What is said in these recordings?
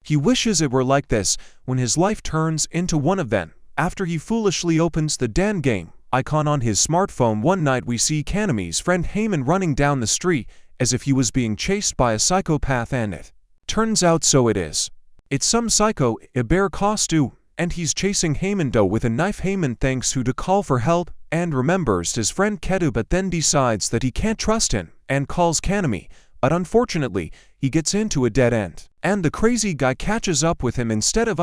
He wishes it were like this when his life turns into one of them. After he foolishly opens the Dan game icon on his smartphone one night, we see Kanami's friend Heyman running down the street as if he was being chased by a psychopath, and it turns out so it is. It's some psycho in a bear costume, and he's chasing Heyman with a knife. Heyman thinks who to call for help and remembers his friend Ketu, but then decides that he can't trust him and calls Kanami, but unfortunately he gets into a dead end, and the crazy guy catches up with him instead of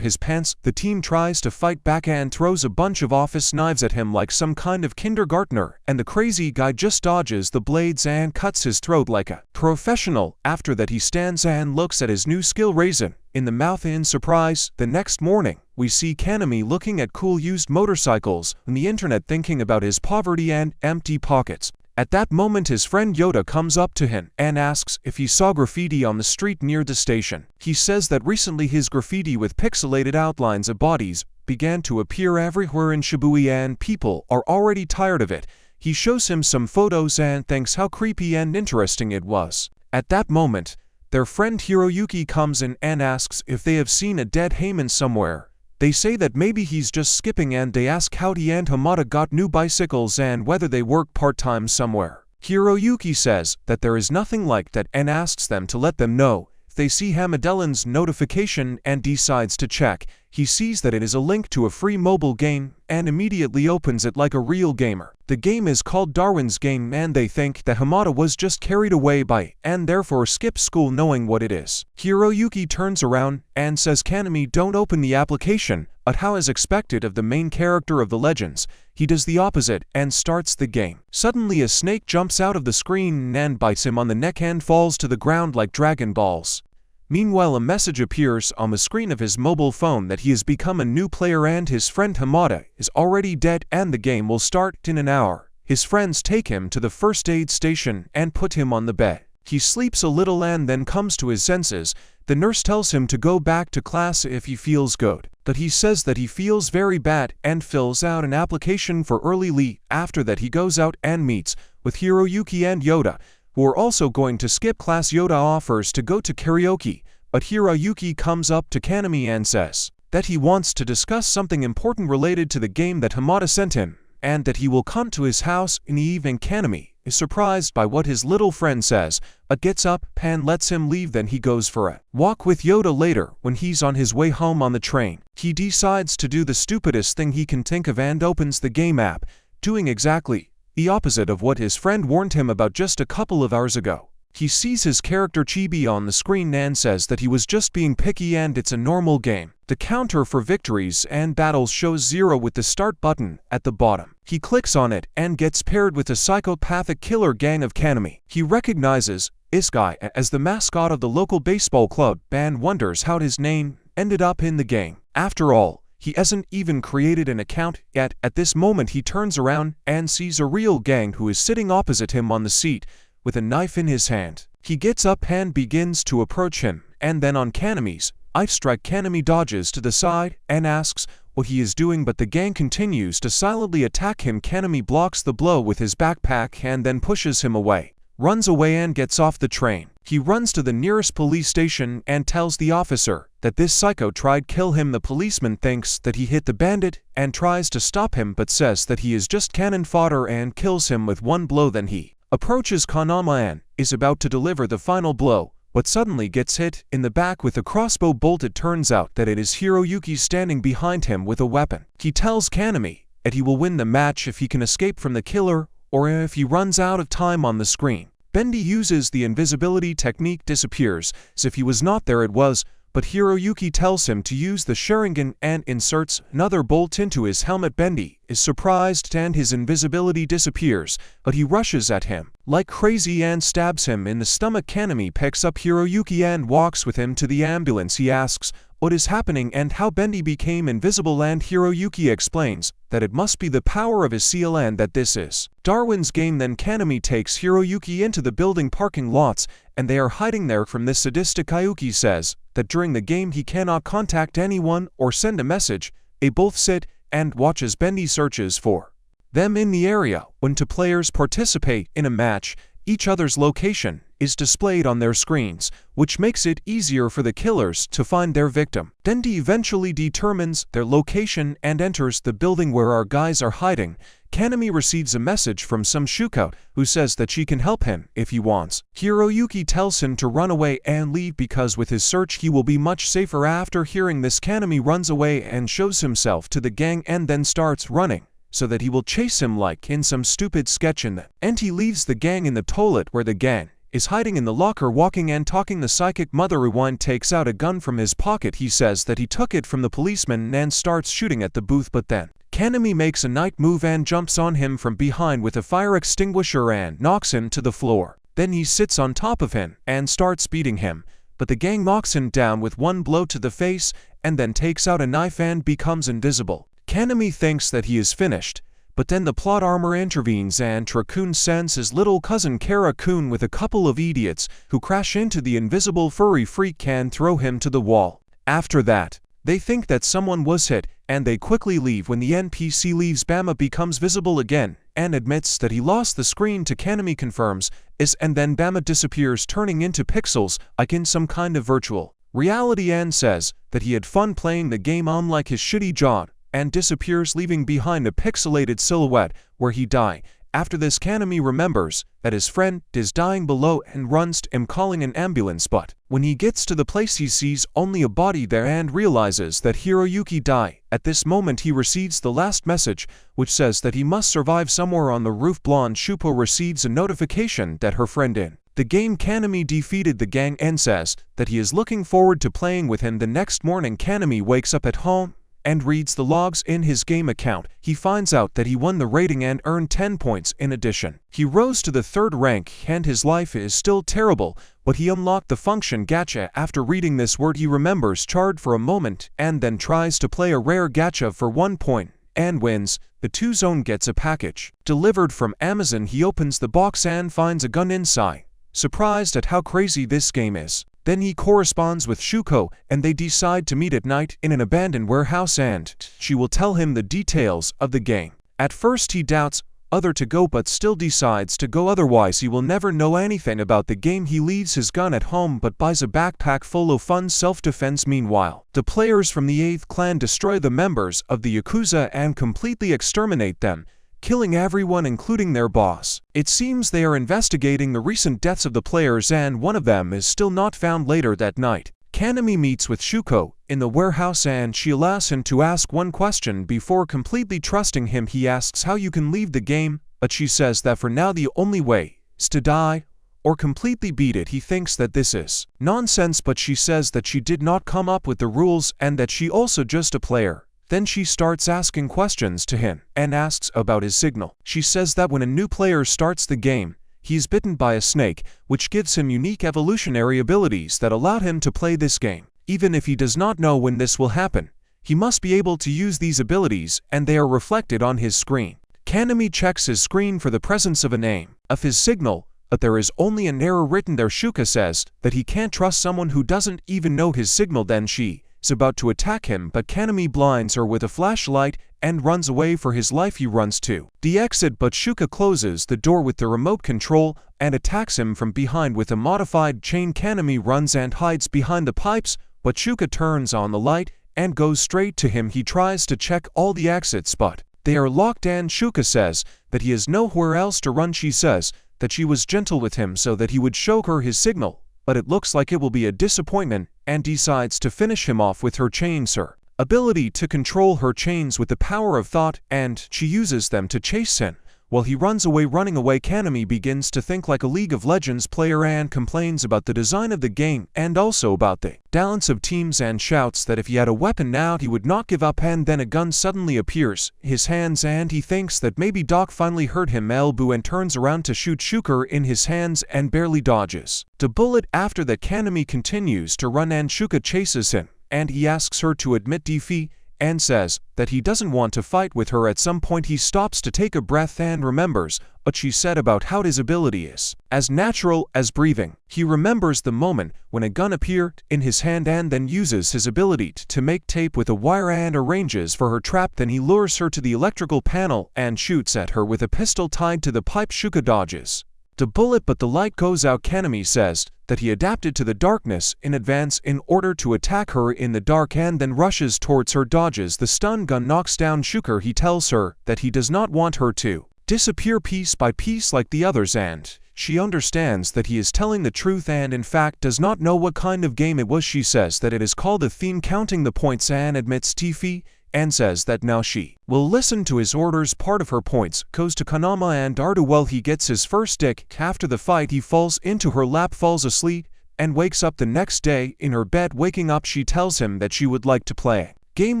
his pants. The team tries to fight back and throws a bunch of office knives at him like some kind of kindergartner, and the crazy guy just dodges the blades and cuts his throat like a professional. After that he stands and looks at his new skill raisin in the mouth in surprise. The next morning we see Kanami looking at cool used motorcycles on the internet, thinking about his poverty and empty pockets. At that moment his friend Yoda comes up to him and asks if he saw graffiti on the street near the station. He says that recently his graffiti with pixelated outlines of bodies began to appear everywhere in Shibuya and people are already tired of it. He shows him some photos and thinks how creepy and interesting it was. At that moment, their friend Hiroyuki comes in and asks if they have seen a dead Heyman somewhere. They say that maybe he's just skipping, and they ask how he and Hamada got new bicycles and whether they work part-time somewhere. Hiroyuki says that there is nothing like that and asks them to let them know if they see Hamadellan's notification, and decides to check. He sees that it is a link to a free mobile game and immediately opens it like a real gamer. The game is called Darwin's Game, and they think that Hamada was just carried away by it and therefore skips school knowing what it is. Hiroyuki turns around and says Kanami don't open the application, but how is expected of the main character of the Legends, he does the opposite and starts the game. Suddenly a snake jumps out of the screen and bites him on the neck and falls to the ground like Dragon Balls. Meanwhile, a message appears on the screen of his mobile phone that he has become a new player and his friend Hamada is already dead and the game will start in an hour. His friends take him to the first aid station and put him on the bed. He sleeps a little and then comes to his senses. The nurse tells him to go back to class if he feels good, but he says that he feels very bad and fills out an application for early leave. After that he goes out and meets with Hiroyuki and Yoda, who are also going to skip class. Yoda offers to go to karaoke, but Hiroyuki comes up to Kanami and says that he wants to discuss something important related to the game that Hamada sent him, and that he will come to his house in the evening. Kanami is surprised by what his little friend says, but gets up and lets him leave. Then he goes for a walk with Yoda. Later, when he's on his way home on the train, he decides to do the stupidest thing he can think of and opens the game app, doing exactly the opposite of what his friend warned him about just a couple of hours ago. He sees his character Chibi on the screen and says that he was just being picky and it's a normal game. The counter for victories and battles shows 0 with the start button at the bottom. He clicks on it and gets paired with the psychopathic killer gang of Kanami. He recognizes Iskai as the mascot of the local baseball club and wonders how his name ended up in the game. After all, he hasn't even created an account yet. At this moment he turns around and sees a real gang who is sitting opposite him on the seat with a knife in his hand. He gets up and begins to approach him, and then on Kanami's knife strike, Kanami dodges to the side and asks what he is doing, but the gang continues to silently attack him. Kanami blocks the blow with his backpack and then pushes him away, runs away and gets off the train. He runs to the nearest police station and tells the officer that this psycho tried kill him. The policeman thinks that he hit the bandit and tries to stop him, but says that he is just cannon fodder and kills him with one blow. Then he approaches Kanama and is about to deliver the final blow, but suddenly gets hit in the back with a crossbow bolt. It turns out that it is Hiroyuki standing behind him with a weapon. He tells Kanami that he will win the match if he can escape from the killer or if he runs out of time on the screen. Bendy uses the invisibility technique, disappears as if he was not there. It was, but Hiroyuki tells him to use the Sharingan and inserts another bolt into his helmet. Bendy is surprised and his invisibility disappears, but he rushes at him like crazy and stabs him in the stomach. Kanami picks up Hiroyuki and walks with him to the ambulance. He asks what is happening and how Bendy became invisible, and Hiroyuki explains that it must be the power of his seal and that this is Darwin's game. Then Kanami takes Hiroyuki into the building parking lots and they are hiding there from this sadistic. Kayuki says that during the game he cannot contact anyone or send a message. They both sit and watch as Bendy searches for them in the area. When two players participate in a match, each other's location is displayed on their screens, which makes it easier for the killers to find their victim. Dendi eventually determines their location and enters the building where our guys are hiding. Kaname receives a message from some Shuko who says that she can help him if he wants. Hiroyuki tells him to run away and leave because with his search he will be much safer. After hearing this, Kaname runs away and shows himself to the gang and then starts running, so that he will chase him like in some stupid sketch in the end. He leaves the gang in the toilet where the gang is hiding in the locker, walking and talking. The psychic Mother Rewind takes out a gun from his pocket. He says that he took it from the policeman and starts shooting at the booth, but then Kaname makes a night move and jumps on him from behind with a fire extinguisher and knocks him to the floor. Then he sits on top of him and starts beating him, but the gang knocks him down with one blow to the face and then takes out a knife and becomes invisible. Kaname thinks that he is finished, but then the plot armor intervenes and Trakun sends his little cousin Kara-kun with a couple of idiots who crash into the invisible furry freak and throw him to the wall. After that, they think that someone was hit, and they quickly leave. When the NPC leaves, Bama becomes visible again and admits that he lost the screen to Kaname confirms is, and then Bama disappears, turning into pixels like in some kind of virtual reality, and says that he had fun playing the game unlike his shitty job, and disappears, leaving behind a pixelated silhouette where he died. After this, Kaname remembers that his friend is dying below and runs to him, calling an ambulance, but when he gets to the place he sees only a body there and realizes that Hiroyuki died. At this moment he receives the last message, which says that he must survive somewhere on the roof. Blonde Shupo receives a notification that her friend in the game Kaname defeated the gang and says that he is looking forward to playing with him. The next morning, Kaname wakes up at home and reads the logs in his game account. He finds out that he won the rating and earned 10 points in addition. He rose to the 3rd rank and his life is still terrible, but he unlocked the function gacha. After reading this word, he remembers Chard for a moment and then tries to play a rare gacha for 1 point and wins. The 2 Zone gets a package delivered from Amazon. He opens the box and finds a gun inside, surprised at how crazy this game is. Then he corresponds with Shuko and they decide to meet at night in an abandoned warehouse and she will tell him the details of the game. At first he doubts whether to go, but still decides to go, otherwise he will never know anything about the game. He leaves his gun at home but buys a backpack full of fun self-defense. Meanwhile, the players from the 8th clan destroy the members of the Yakuza and completely exterminate them, killing everyone including their boss. It seems they are investigating the recent deaths of the players and one of them is still not found. Later that night, Kaname meets with Shuko in the warehouse and she allows him to ask one question before completely trusting him. He asks how you can leave the game, but she says that for now the only way is to die or completely beat it. He thinks that this is nonsense, but she says that she did not come up with the rules and that she also just a player. Then she starts asking questions to him and asks about his signal. She says that when a new player starts the game, he is bitten by a snake, which gives him unique evolutionary abilities that allow him to play this game. Even if he does not know when this will happen, he must be able to use these abilities and they are reflected on his screen. Kaname checks his screen for the presence of a name of his signal, but there is only an error written there. Shuka says that he can't trust someone who doesn't even know his signal. Then she is about to attack him, but Kaname blinds her with a flashlight and runs away for his life. He runs to the exit, but Shuka closes the door with the remote control and attacks him from behind with a modified chain. Kaname runs and hides behind the pipes, but Shuka turns on the light and goes straight to him. He tries to check all the exits, but they are locked and Shuka says that he has nowhere else to run. She says that she was gentle with him so that he would show her his signal, but it looks like it will be a disappointment, and decides to finish him off with her chains, her ability to control her chains with the power of thought, and she uses them to chase him. While he runs away, Kaname begins to think like a League of Legends player and complains about the design of the game and also about the balance of teams, and shouts that if he had a weapon now he would not give up. And then a gun suddenly appears in his hands and he thinks that maybe Doc finally hurt him elbow and turns around to shoot Shuka in his hands and barely dodges the bullet. After that, Kaname continues to run and Shuka chases him and he asks her to admit defeat and says that he doesn't want to fight with her. At some point he stops to take a breath and remembers what she said about how his ability is as natural as breathing. He remembers the moment when a gun appeared in his hand and then uses his ability to make tape with a wire and arranges for her trap. Then he lures her to the electrical panel and shoots at her with a pistol tied to the pipe. Shuka dodges the bullet but the light goes out. Kaname says that he adapted to the darkness in advance in order to attack her in the dark and then rushes towards her, dodges the stun gun, knocks down Shuka. He tells her that he does not want her to disappear piece by piece like the others, and she understands that he is telling the truth and in fact does not know what kind of game it was. She says that it is called a theme, counting the points, and admits Tiffy and says that now she will listen to his orders. Part of her points goes to Kanama and Arduel. He gets his first stick. After the fight he falls into her lap, falls asleep, and wakes up the next day in her bed. Waking up she tells him that she would like to play game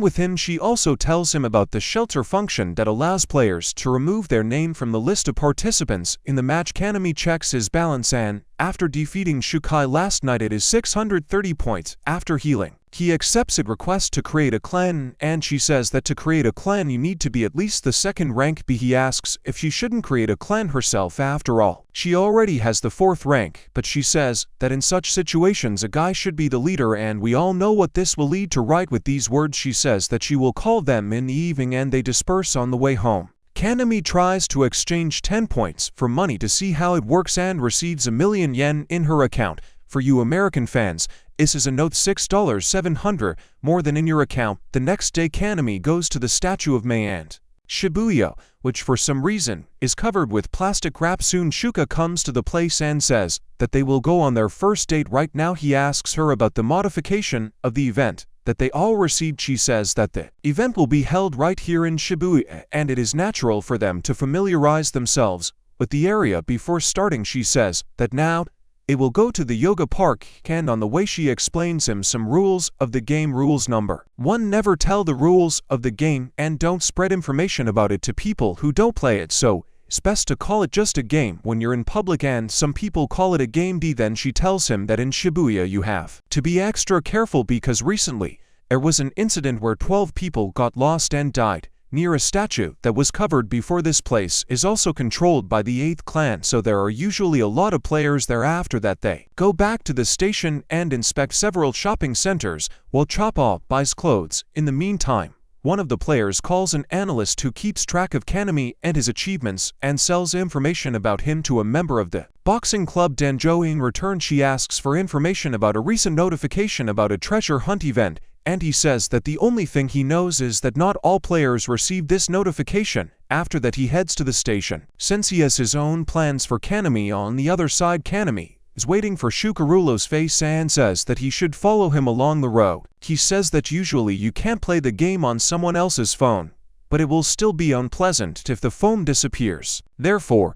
with him. She also tells him about the shelter function that allows players to remove their name from the list of participants in the match. Kaname checks his balance and, after defeating Shukai last night, it is 630 points. After healing, he accepts a request to create a clan, and she says that to create a clan you need to be at least the second rank B. He asks if she shouldn't create a clan herself. After all, she already has the 4th rank, but she says that in such situations a guy should be the leader, and we all know what this will lead to. Right with these words she says that she will call them in the evening, and they disperse on the way home. Kaname tries to exchange 10 points for money to see how it works and receives $1,000,000 yen in her account. For you American fans, this is a note $6,700 more than in your account. The next day Kaname goes to the statue of Mei and Shibuya, which for some reason is covered with plastic wrap. Soon Shuka comes to the place and says that they will go on their first date right now. He asks her about the modification of the event that they all received. She says that the event will be held right here in Shibuya and it is natural for them to familiarize themselves with the area before starting. She says that now it will go to the yoga park, and on the way she explains him some rules of the game. Rules number 1: never tell the rules of the game and don't spread information about it to people who don't play it, so it's best to call it just a game when you're in public, and some people call it a game. Then she tells him that in Shibuya you have to be extra careful because recently there was an incident where 12 people got lost and died near a statue that was covered before. This place is also controlled by the 8th clan, so there are usually a lot of players there. After that they go back to the station and inspect several shopping centers while Choppa buys clothes. In the meantime, one of the players calls an analyst who keeps track of Kaname and his achievements and sells information about him to a member of the boxing club Danjo. In return she asks for information about a recent notification about a treasure hunt event, and he says that the only thing he knows is that not all players received this notification. After that he heads to the station, since he has his own plans for Kaname. On the other side, Kaname is waiting for Shukarulo's face and says that he should follow him along the road. He says that usually you can't play the game on someone else's phone, but it will still be unpleasant if the phone disappears. Therefore,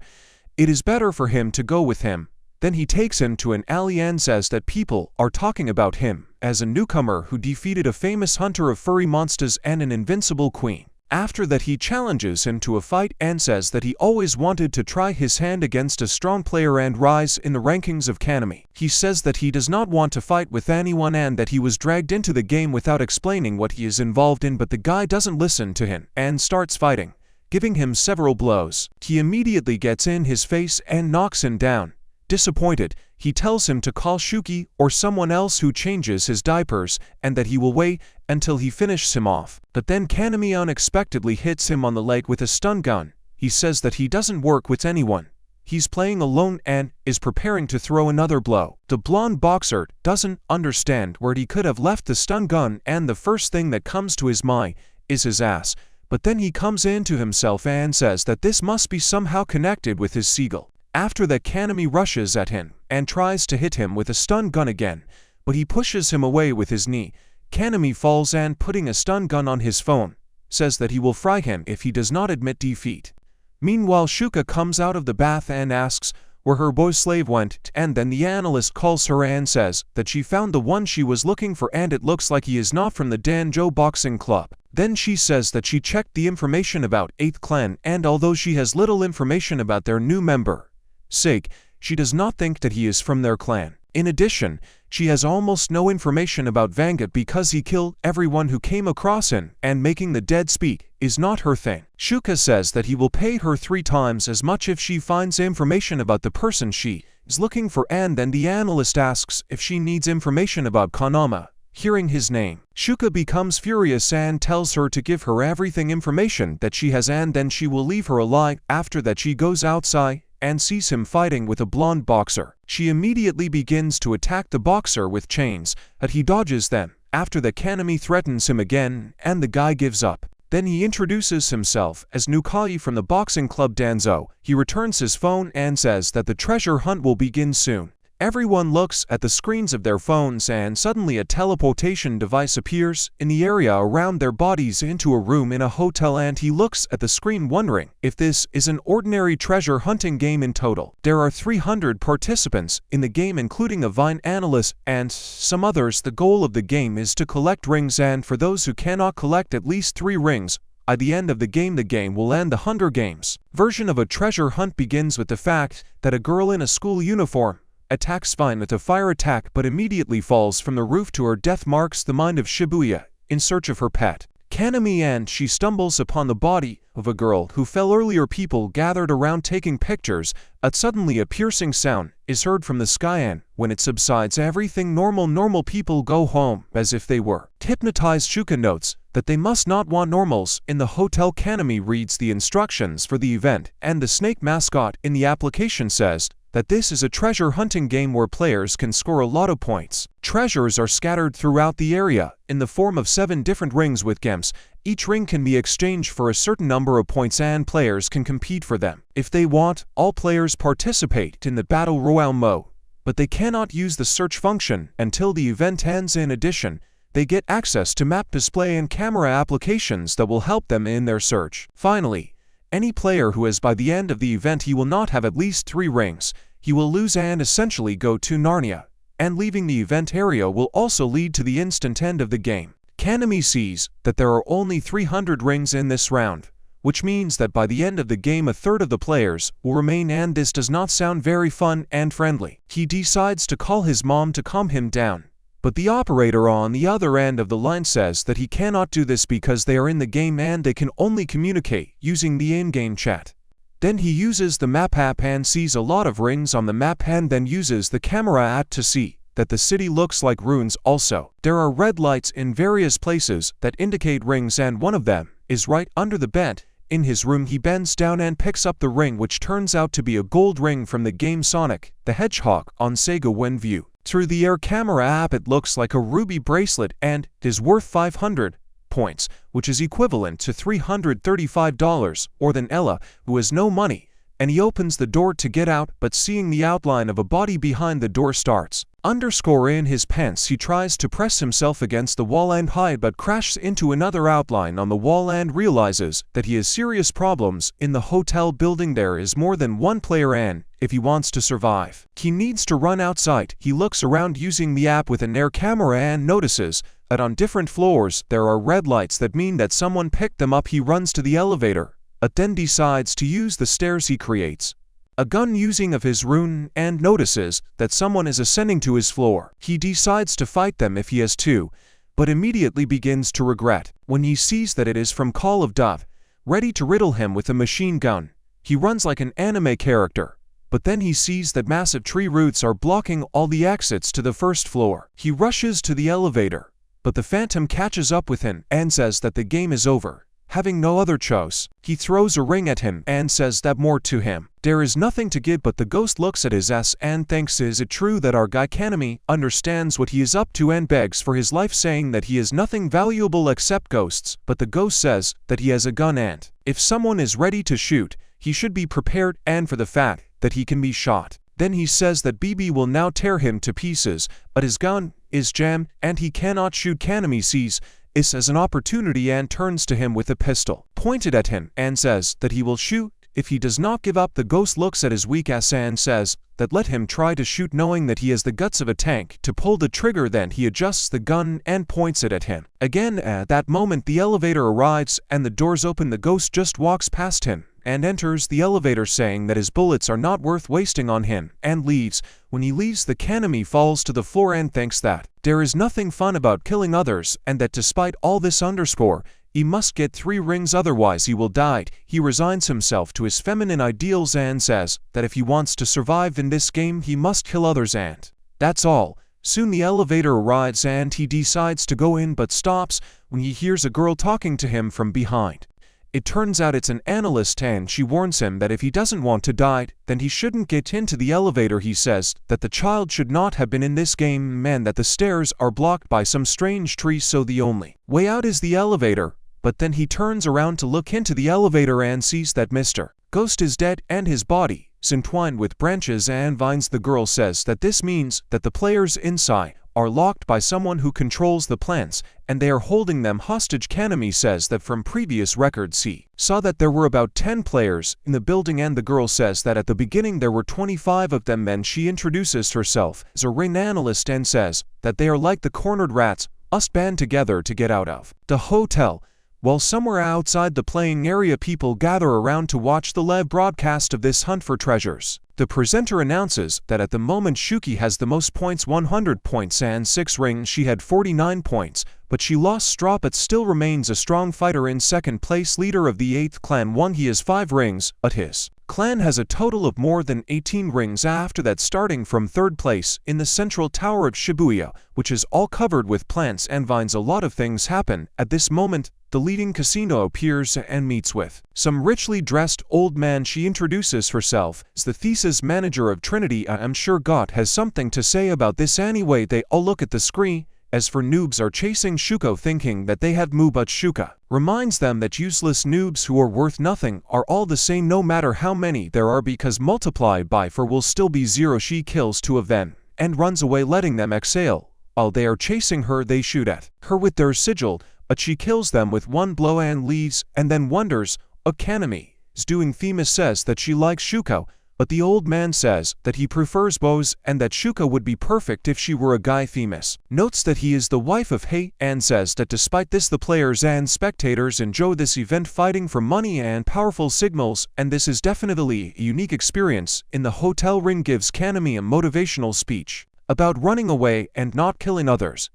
it is better for him to go with him. Then he takes him to an alley and says that people are talking about him as a newcomer who defeated a famous hunter of furry monsters and an invincible queen. After that he challenges him to a fight and says that he always wanted to try his hand against a strong player and rise in the rankings of Kaname. He says that he does not want to fight with anyone and that he was dragged into the game without explaining what he is involved in, but the guy doesn't listen to him and starts fighting, giving him several blows. He immediately gets in his face and knocks him down. Disappointed, he tells him to call Shuki or someone else who changes his diapers and that he will wait until he finishes him off. But then Kaname unexpectedly hits him on the leg with a stun gun. He says that he doesn't work with anyone. He's playing alone and is preparing to throw another blow. The blonde boxer doesn't understand where he could have left the stun gun, and the first thing that comes to his mind is his ass. But then he comes into himself and says that this must be somehow connected with his seagull. After that Kaname rushes at him and tries to hit him with a stun gun again, but he pushes him away with his knee. Kaname falls and, putting a stun gun on his phone, says that he will fry him if he does not admit defeat. Meanwhile Shuka comes out of the bath and asks where her boy slave went, and then the analyst calls her and says that she found the one she was looking for and it looks like he is not from the Danjo Boxing Club. Then she says that she checked the information about 8th clan, and although she has little information about their new member, Sake, she does not think that he is from their clan. In addition, she has almost no information about Vangut because he killed everyone who came across him, and making the dead speak is not her thing. Shuka says that he will pay her 3 times as much if she finds information about the person she is looking for, and then the analyst asks if she needs information about Kanama. Hearing his name, Shuka becomes furious and tells her to give her everything information that she has, and then she will leave her alive. After that she goes outside and sees him fighting with a blonde boxer. She immediately begins to attack the boxer with chains, but he dodges them. After that, Kaname threatens him again, and the guy gives up. Then he introduces himself as Nukai from the boxing club Danzo. He returns his phone and says that the treasure hunt will begin soon. Everyone looks at the screens of their phones, and suddenly a teleportation device appears in the area around their bodies into a room in a hotel, and he looks at the screen wondering if this is an ordinary treasure hunting game. In total, there are 300 participants in the game, including a Vine analyst and some others. The goal of the game is to collect rings, and for those who cannot collect at least 3 rings, at the end of the game will end. The Hunger Games version of a treasure hunt begins with the fact that a girl in a school uniform attacks Vine with a fire attack but immediately falls from the roof to her death. Marks the mind of Shibuya in search of her pet Kaname, and she stumbles upon the body of a girl who fell earlier. People gathered around taking pictures. Suddenly a piercing sound is heard from the sky, and when it subsides, everything normal people go home as if they were hypnotized. Shuka notes that they must not want normals in the hotel. Kaname reads the instructions for the event, and the snake mascot in the application says that this is a treasure hunting game where players can score a lot of points. Treasures are scattered throughout the area in the form of 7 different rings with gems. Each ring can be exchanged for a certain number of points, and players can compete for them. If they want, all players participate in the Battle Royale mode, but they cannot use the search function until the event ends. In addition, they get access to map display and camera applications that will help them in their search. Finally, any player who has by the end of the event he will not have at least 3 rings, he will lose and essentially go to Narnia, and leaving the event area will also lead to the instant end of the game. Kaname sees that there are only 300 rings in this round, which means that by the end of the game a third of the players will remain, and this does not sound very fun and friendly. He decides to call his mom to calm him down, but the operator on the other end of the line says that he cannot do this because they are in the game and they can only communicate using the in-game chat. Then he uses the map app and sees a lot of rings on the map, and then uses the camera app to see that the city looks like ruins. Also, there are red lights in various places that indicate rings, and one of them is right under the bed. In his room, he bends down and picks up the ring, which turns out to be a gold ring from the game Sonic the Hedgehog on Sega. When viewed through the Air Camera app, it looks like a ruby bracelet and is worth 500 points, which is equivalent to $335, or than Ella, who has no money, and he opens the door to get out, but seeing the outline of a body behind the door starts underscore in his pants. He tries to press himself against the wall and hide, but crashes into another outline on the wall and realizes that he has serious problems in the hotel building. There is more than one player, and if he wants to survive, he needs to run outside. He looks around using the app with an air camera and notices that on different floors there are red lights that mean that someone picked them up. He runs to the elevator, but then decides to use the stairs. He creates a gun using of his rune and notices that someone is ascending to his floor. He decides to fight them if he has to, but immediately begins to regret when he sees that it is from Call of Duty, ready to riddle him with a machine gun. He runs like an anime character, but then he sees that massive tree roots are blocking all the exits to the first floor. He rushes to the elevator, but the Phantom catches up with him and says that the game is over. Having no other choice, he throws a ring at him and says that more to him there is nothing to give, but the ghost looks at his ass and thinks, is it true that our guy Kaname understands what he is up to, and begs for his life, saying that he has nothing valuable except ghosts. But the ghost says that he has a gun, and if someone is ready to shoot, he should be prepared, and for the fact that he can be shot. Then he says that BB will now tear him to pieces, but his gun is jammed and he cannot shoot. Kaname sees this as an opportunity and turns to him with a pistol pointed at him and says that he will shoot if he does not give up. The ghost looks at his weak ass and says that let him try to shoot, knowing that he has the guts of a tank to pull the trigger. Then he adjusts the gun and points it at him. Again, at that moment the elevator arrives and the doors open. The ghost just walks past him and enters the elevator, saying that his bullets are not worth wasting on him, and leaves. When he leaves, the Kaname falls to the floor and thinks that there is nothing fun about killing others, and that despite all this underscore, he must get 3 rings, otherwise he will die. He resigns himself to his feminine ideals and says that if he wants to survive in this game, he must kill others, and that's all. Soon the elevator arrives and he decides to go in, but stops when he hears a girl talking to him from behind. It turns out it's an analyst and she warns him that if he doesn't want to die, then he shouldn't get into the elevator. He says that the child should not have been in this game and that the stairs are blocked by some strange tree, so the only way out is the elevator. But then he turns around to look into the elevator and sees that Mr. Ghost is dead and his body is entwined with branches and vines. The girl says that this means that the players inside are locked by someone who controls the plants, and they are holding them hostage. Kaname says that from previous records he saw that there were about 10 players in the building, and the girl says that at the beginning there were 25 of them. Then she introduces herself as a ring analyst and says that they are like the cornered rats, us band together to get out of the hotel. While somewhere outside the playing area, people gather around to watch the live broadcast of this hunt for treasures. The presenter announces that at the moment Shuki has the most points, 100 points and 6 rings. She had 49 points, but she lost straw but still remains a strong fighter. In second place, leader of the 8th clan 1, he has 5 rings, but his clan has a total of more than 18 rings. After that, starting from 3rd place in the central tower of Shibuya, which is all covered with plants and vines, a lot of things happen. At this moment, the leading casino appears and meets with some richly dressed old man. She introduces herself as the thesis manager of Trinity. I am sure God has something to say about this anyway. They all look at the screen. As for noobs are chasing Shuko thinking that they have Mu, but Shuka reminds them that useless noobs who are worth nothing are all the same no matter how many there are, because multiplied by 4 will still be 0. She kills 2 of them and runs away, letting them exhale. While they are chasing her, they shoot at her with their sigil, but she kills them with 1 blow and leaves, and then wonders what Kaname is doing. Themis says that she likes Shuko, but the old man says that he prefers bows and that Shuko would be perfect if she were a guy. Themis notes that he is the wife of Hei and says that despite this the players and spectators enjoy this event, fighting for money and powerful signals, and this is definitely a unique experience. In the hotel, Ring gives Kaname a motivational speech about running away and not killing others.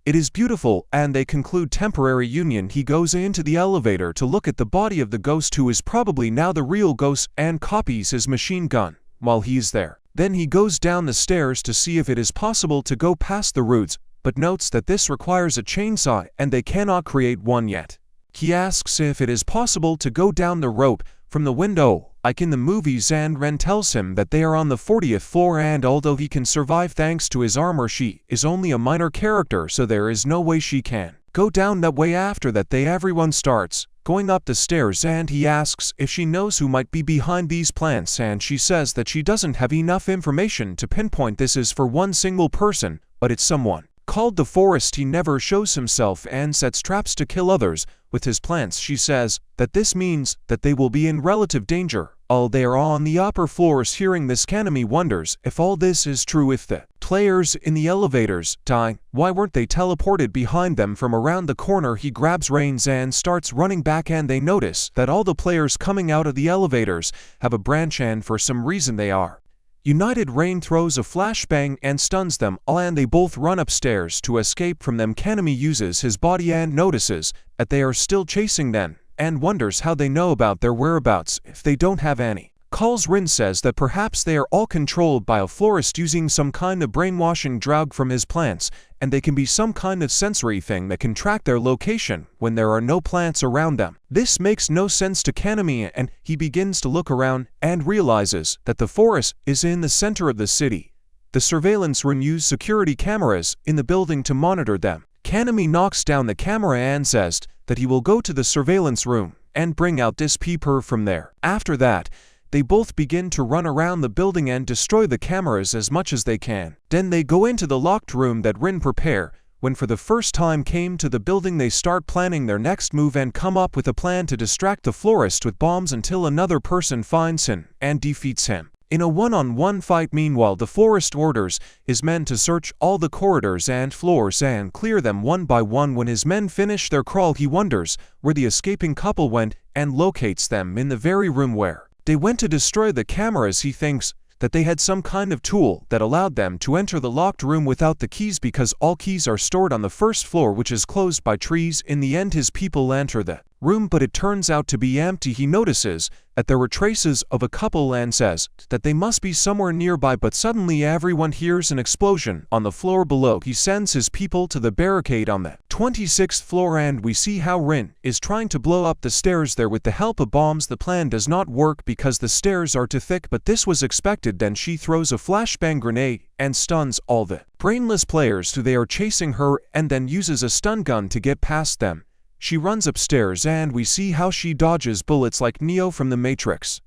It is beautiful, and they conclude temporary union. He goes into the elevator to look at the body of the ghost, who is probably now the real ghost, and copies his machine gun while he is there. Then he goes down the stairs to see if it is possible to go past the roots, but notes that this requires a chainsaw and they cannot create one yet. He asks if it is possible to go down the rope from the window like in the movies, and Ren tells him that they are on the 40th floor, and although he can survive thanks to his armor, she is only a minor character, so there is no way she can go down that way. After that, everyone starts going up the stairs, and he asks if she knows who might be behind these plants, and she says that she doesn't have enough information to pinpoint this is for one single person, but it's someone called the Forest. He never shows himself and sets traps to kill others with his plants. She says that this means that they will be in relative danger. All they are on the upper floors. Hearing this, Kaname wonders if all this is true. If the players in the elevators die, why weren't they teleported behind them from around the corner? He grabs reins and starts running back, and they notice that all the players coming out of the elevators have a branch, and for some reason they are united. Rain throws a flashbang and stuns them all, and they both run upstairs to escape from them. Kaname uses his body and notices that they are still chasing them, and wonders how they know about their whereabouts if they don't have any calls. Rin says that perhaps they are all controlled by a florist using some kind of brainwashing drug from his plants, and they can be some kind of sensory thing that can track their location when there are no plants around them. This makes no sense to Kaname, and he begins to look around and realizes that the forest is in the center of the city. The surveillance room used security cameras in the building to monitor them. Kaname knocks down the camera and says that he will go to the surveillance room and bring out this peeper from there. After that, they both begin to run around the building and destroy the cameras as much as they can. Then they go into the locked room that Rin prepare. When for the first time came to the building, they start planning their next move and come up with a plan to distract the florist with bombs until another person finds him and defeats him in a one-on-one fight. Meanwhile, the florist orders his men to search all the corridors and floors and clear them one by one. When his men finish their crawl, he wonders where the escaping couple went and locates them in the very room where they went to destroy the cameras. He thinks that they had some kind of tool that allowed them to enter the locked room without the keys, because all keys are stored on the first floor, which is closed by trees. In the end, his people enter the room, but it turns out to be empty. He notices that there were traces of a couple and says that they must be somewhere nearby, but suddenly everyone hears an explosion on the floor below. He sends his people to the barricade on the 26th floor, and we see how Rin is trying to blow up the stairs there with the help of bombs. The plan does not work because the stairs are too thick, but this was expected. Then she throws a flashbang grenade and stuns all the brainless players who they are chasing her, and then uses a stun gun to get past them. She runs upstairs and we see how she dodges bullets like Neo from the Matrix.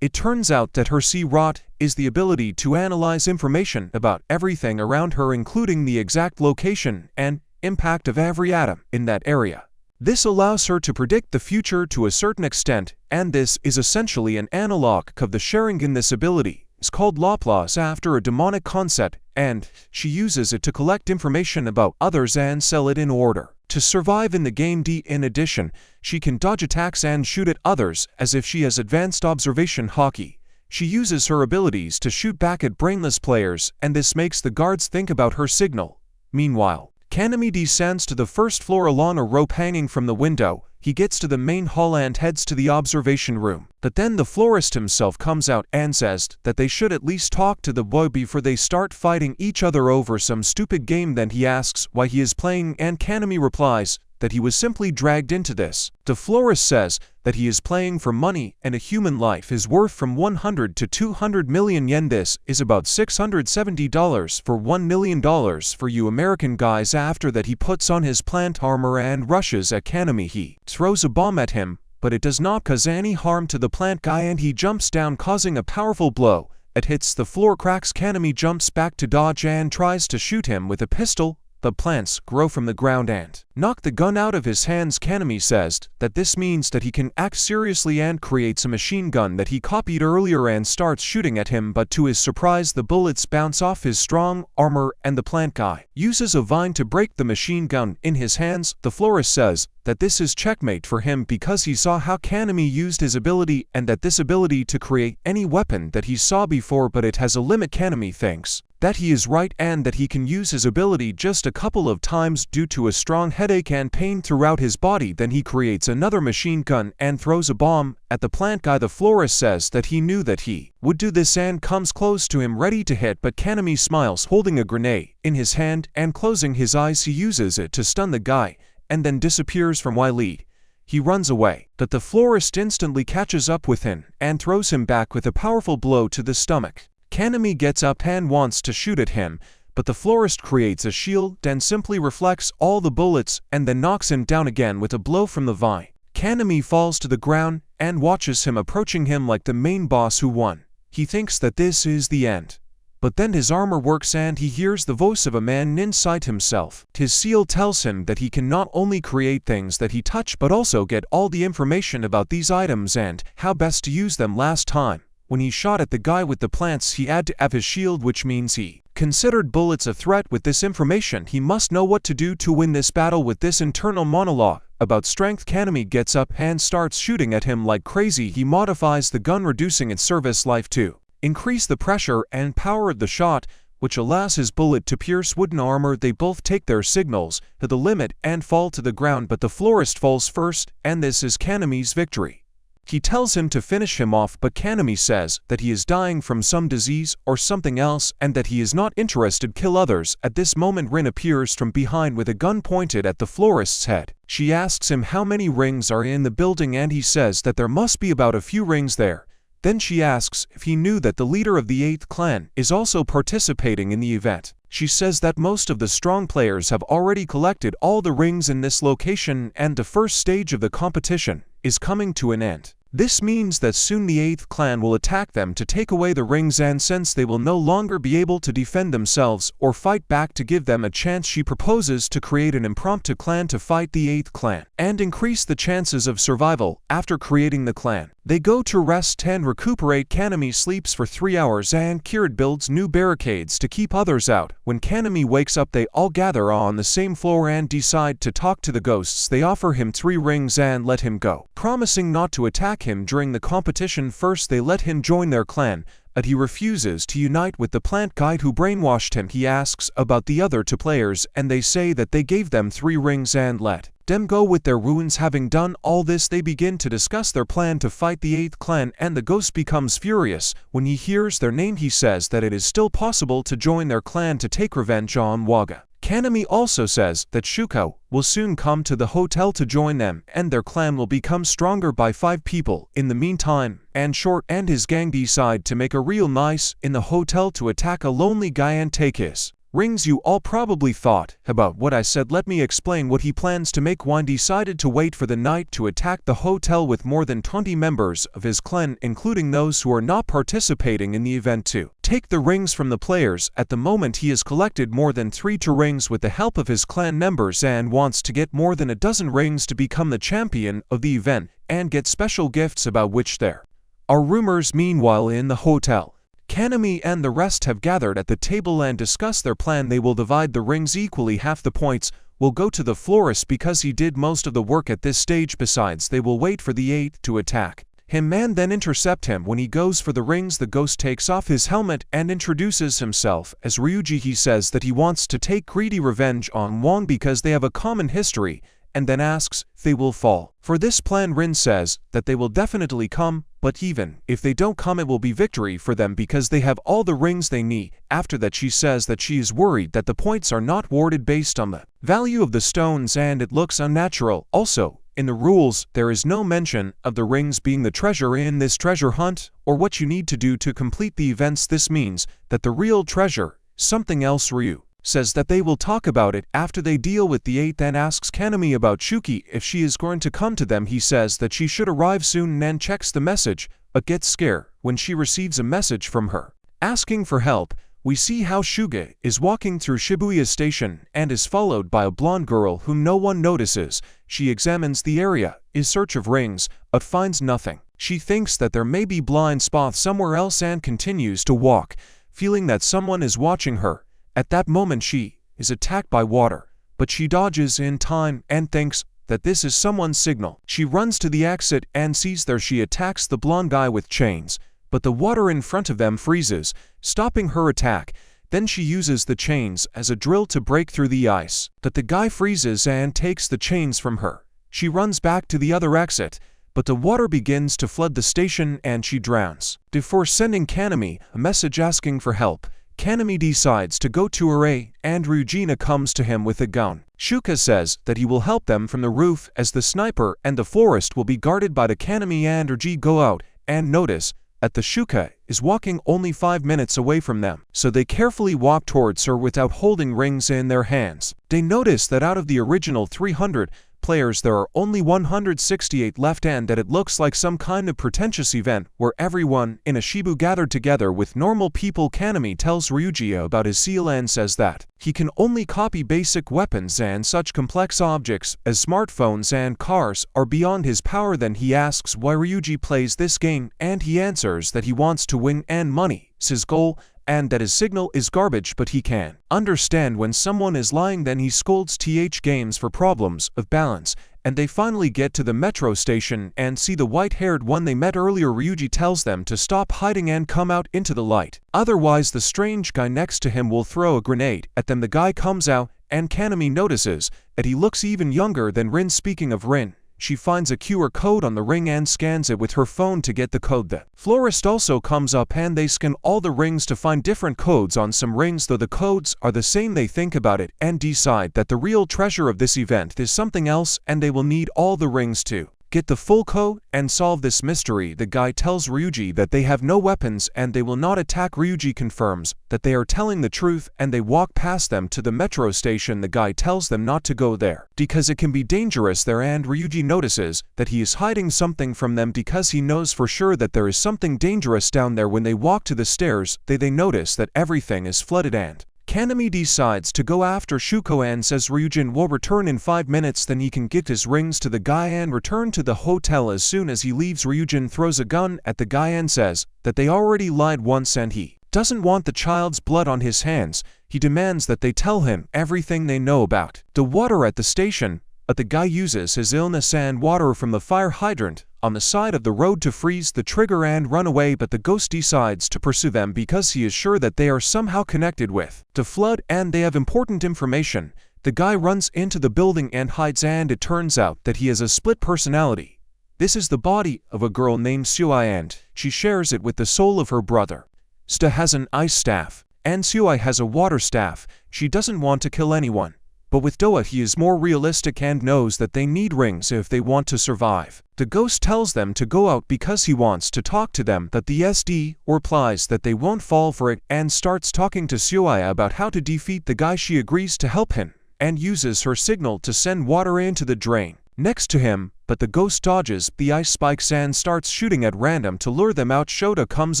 It turns out that her C-Rot is the ability to analyze information about everything around her, including the exact location and impact of every atom in that area. This allows her to predict the future to a certain extent, and this is essentially an analog of the Sharingan. This ability is called Laplace after a demonic concept, and she uses it to collect information about others and sell it in order to survive in the game. In addition, she can dodge attacks and shoot at others as if she has advanced observation hockey. She uses her abilities to shoot back at brainless players, and this makes the guards think about her signal. Meanwhile, Kaname descends to the first floor along a rope hanging from the window. He gets to the main hall and heads to the observation room. But then the florist himself comes out and says that they should at least talk to the boy before they start fighting each other over some stupid game. Then he asks why he is playing, and Kaname replies that he was simply dragged into this. The florist says that he is playing for money, and a human life is worth from 100 to 200 million yen. This is about $670 for $1 million for you American guys. After that, he puts on his plant armor and rushes at Kaname. He throws a bomb at him, but it does not cause any harm to the plant guy, and he jumps down, causing a powerful blow. It hits the floor, cracks. Kaname jumps back to dodge and tries to shoot him with a pistol. The plants grow from the ground and knock the gun out of his hands. Kaname says that this means that he can act seriously and creates a machine gun that he copied earlier and starts shooting at him, but to his surprise the bullets bounce off his strong armor and the plant guy uses a vine to break the machine gun in his hands. The florist says that this is checkmate for him because he saw how Kaname used his ability, and that this ability to create any weapon that he saw before, but it has a limit. Kaname thinks that he is right and that he can use his ability just a couple of times due to a strong headache and pain throughout his body. Then he creates another machine gun and throws a bomb at the plant guy. The florist says that he knew that he would do this and comes close to him ready to hit, but Kaname smiles, holding a grenade in his hand and closing his eyes. He uses it to stun the guy and then disappears from lead. He runs away, but the florist instantly catches up with him and throws him back with a powerful blow to the stomach. Kaname gets up and wants to shoot at him, but the florist creates a shield and simply reflects all the bullets and then knocks him down again with a blow from the vine. Kaname falls to the ground and watches him approaching him like the main boss who won. He thinks that this is the end. But then his armor works and he hears the voice of a man inside himself. His seal tells him that he can not only create things that he touched but also get all the information about these items and how best to use them. Last time, when he shot at the guy with the plants, he had to have his shield, which means he considered bullets a threat. With this information, he must know what to do to win this battle. With this internal monologue about strength, Kaname gets up and starts shooting at him like crazy. He modifies the gun, reducing its service life to increase the pressure and power of the shot, which allows his bullet to pierce wooden armor. They both take their signals to the limit and fall to the ground, but the florist falls first, and this is Kaname's victory. He tells him to finish him off, but Kaname says that he is dying from some disease or something else and that he is not interested kill others. At this moment, Rin appears from behind with a gun pointed at the florist's head. She asks him how many rings are in the building, and he says that there must be about a few rings there. Then she asks if he knew that the leader of the 8th clan is also participating in the event. She says that most of the strong players have already collected all the rings in this location and the first stage of the competition is coming to an end. This means that soon the 8th clan will attack them to take away the rings, and since they will no longer be able to defend themselves or fight back to give them a chance, she proposes to create an impromptu clan to fight the 8th clan and increase the chances of survival. After creating the clan, they go to rest and recuperate. Kaname sleeps for 3 hours and Kirid builds new barricades to keep others out. When Kaname wakes up, they all gather on the same floor and decide to talk to the ghosts. They offer him 3 rings and let him go, promising not to attack him during the competition. First, they let him join their clan, but he refuses to unite with the plant guide who brainwashed him. He asks about the other 2 players and they say that they gave them 3 rings and let Them go with their ruins. Having done all this, they begin to discuss their plan to fight the 8th clan, and the ghost becomes furious. When he hears their name, he says that it is still possible to join their clan to take revenge on Waga. Kaname also says that Shuko will soon come to the hotel to join them, and their clan will become stronger by 5 people. In the meantime, and Short and his gang decide to make a real nice in the hotel to attack a lonely guy and take his rings. You all probably thought about what I said. Let me explain what he plans to make. One decided to wait for the night to attack the hotel with more than 20 members of his clan, including those who are not participating in the event, to take the rings from the players. At the moment, he has collected more than 3 rings with the help of his clan members and wants to get more than a dozen rings to become the champion of the event and get special gifts about which there are rumors. Meanwhile, in the hotel, Kaname and the rest have gathered at the table and discuss their plan. They will divide the rings equally. Half the points will go to the florist because he did most of the work at this stage. Besides, they will wait for the 8th to attack him and then intercept him. When he goes for the rings, the ghost takes off his helmet and introduces himself as Ryuji. He says that he wants to take greedy revenge on Wong because they have a common history, and then asks if they will fall for this plan. Rin says that they will definitely come, but even if they don't come, it will be victory for them because they have all the rings they need. After that, she says that she is worried that the points are not awarded based on the value of the stones and it looks unnatural. Also, in the rules, there is no mention of the rings being the treasure in this treasure hunt or what you need to do to complete the events. This means that the real treasure is something else. Ryu says that they will talk about it after they deal with the 8th and asks Kaname about Shuki if she is going to come to them. He says that she should arrive soon and checks the message, but gets scared when she receives a message from her asking for help. We see how Shuga is walking through Shibuya Station and is followed by a blonde girl whom no one notices. She examines the area in search of rings, but finds nothing. She thinks that there may be blind spots somewhere else and continues to walk, feeling that someone is watching her. At that moment, she is attacked by water, but she dodges in time and thinks that this is someone's signal. She runs to the exit and sees there. She attacks the blonde guy with chains, but the water in front of them freezes, stopping her attack. Then she uses the chains as a drill to break through the ice, but the guy freezes and takes the chains from her. She runs back to the other exit, but the water begins to flood the station and she drowns. Before sending Kaname a message asking for help, Kaname decides to go to Ure, and Ryujina comes to him with a gun. Shuka says that he will help them from the roof as the sniper and the florist will be guarded by the Kaname, and Urji go out and notice that the Shuka is walking only 5 minutes away from them, so they carefully walk towards her without holding rings in their hands. They notice that out of the original 300 players, there are only 168 left and that it looks like some kind of pretentious event where everyone in a Shibu gathered together with normal people. Kaname tells Ryuji about his seal and says that he can only copy basic weapons and such complex objects as smartphones and cars are beyond his power. Then he asks why Ryuji plays this game and he answers that he wants to win and money is his goal, and that his signal is garbage, but he can understand when someone is lying. Then he scolds TH Games for problems of balance, and they finally get to the metro station and see the white-haired one they met earlier. Ryuji tells them to stop hiding and come out into the light, otherwise the strange guy next to him will throw a grenade at them. The guy comes out and Kaname notices that he looks even younger than Rin. Speaking of Rin, she finds a QR code on the ring and scans it with her phone to get the code. The florist also comes up and they scan all the rings to find different codes on some rings. Though the codes are the same, they think about it and decide that the real treasure of this event is something else and they will need all the rings to get the full code and solve this mystery. The guy tells Ryuji that they have no weapons and they will not attack. Ryuji confirms that they are telling the truth and they walk past them to the metro station. The guy tells them not to go there because it can be dangerous there, and Ryuji notices that he is hiding something from them because he knows for sure that there is something dangerous down there. When they walk to the stairs, they notice that everything is flooded and Kaname decides to go after Shuko and says Ryujin will return in 5 minutes, then he can get his rings to the guy and return to the hotel. As soon as he leaves, Ryujin throws a gun at the guy and says that they already lied once and he doesn't want the child's blood on his hands. He demands that they tell him everything they know about the water at the station, but the guy uses his illness and water from the fire hydrant on the side of the road to freeze the trigger and run away, but the ghost decides to pursue them because he is sure that they are somehow connected with the flood and they have important information. The guy runs into the building and hides, and it turns out that he has a split personality. This is the body of a girl named Sui, and she shares it with the soul of her brother. Sta has an ice staff, and Sui has a water staff. She doesn't want to kill anyone. But with Doa, he is more realistic and knows that they need rings if they want to survive. The ghost tells them to go out because he wants to talk to them, that the SD replies that they won't fall for it and starts talking to Sui about how to defeat the guy. She agrees to help him and uses her signal to send water into the drain next to him, but the ghost dodges the ice spikes and starts shooting at random to lure them out. Shota comes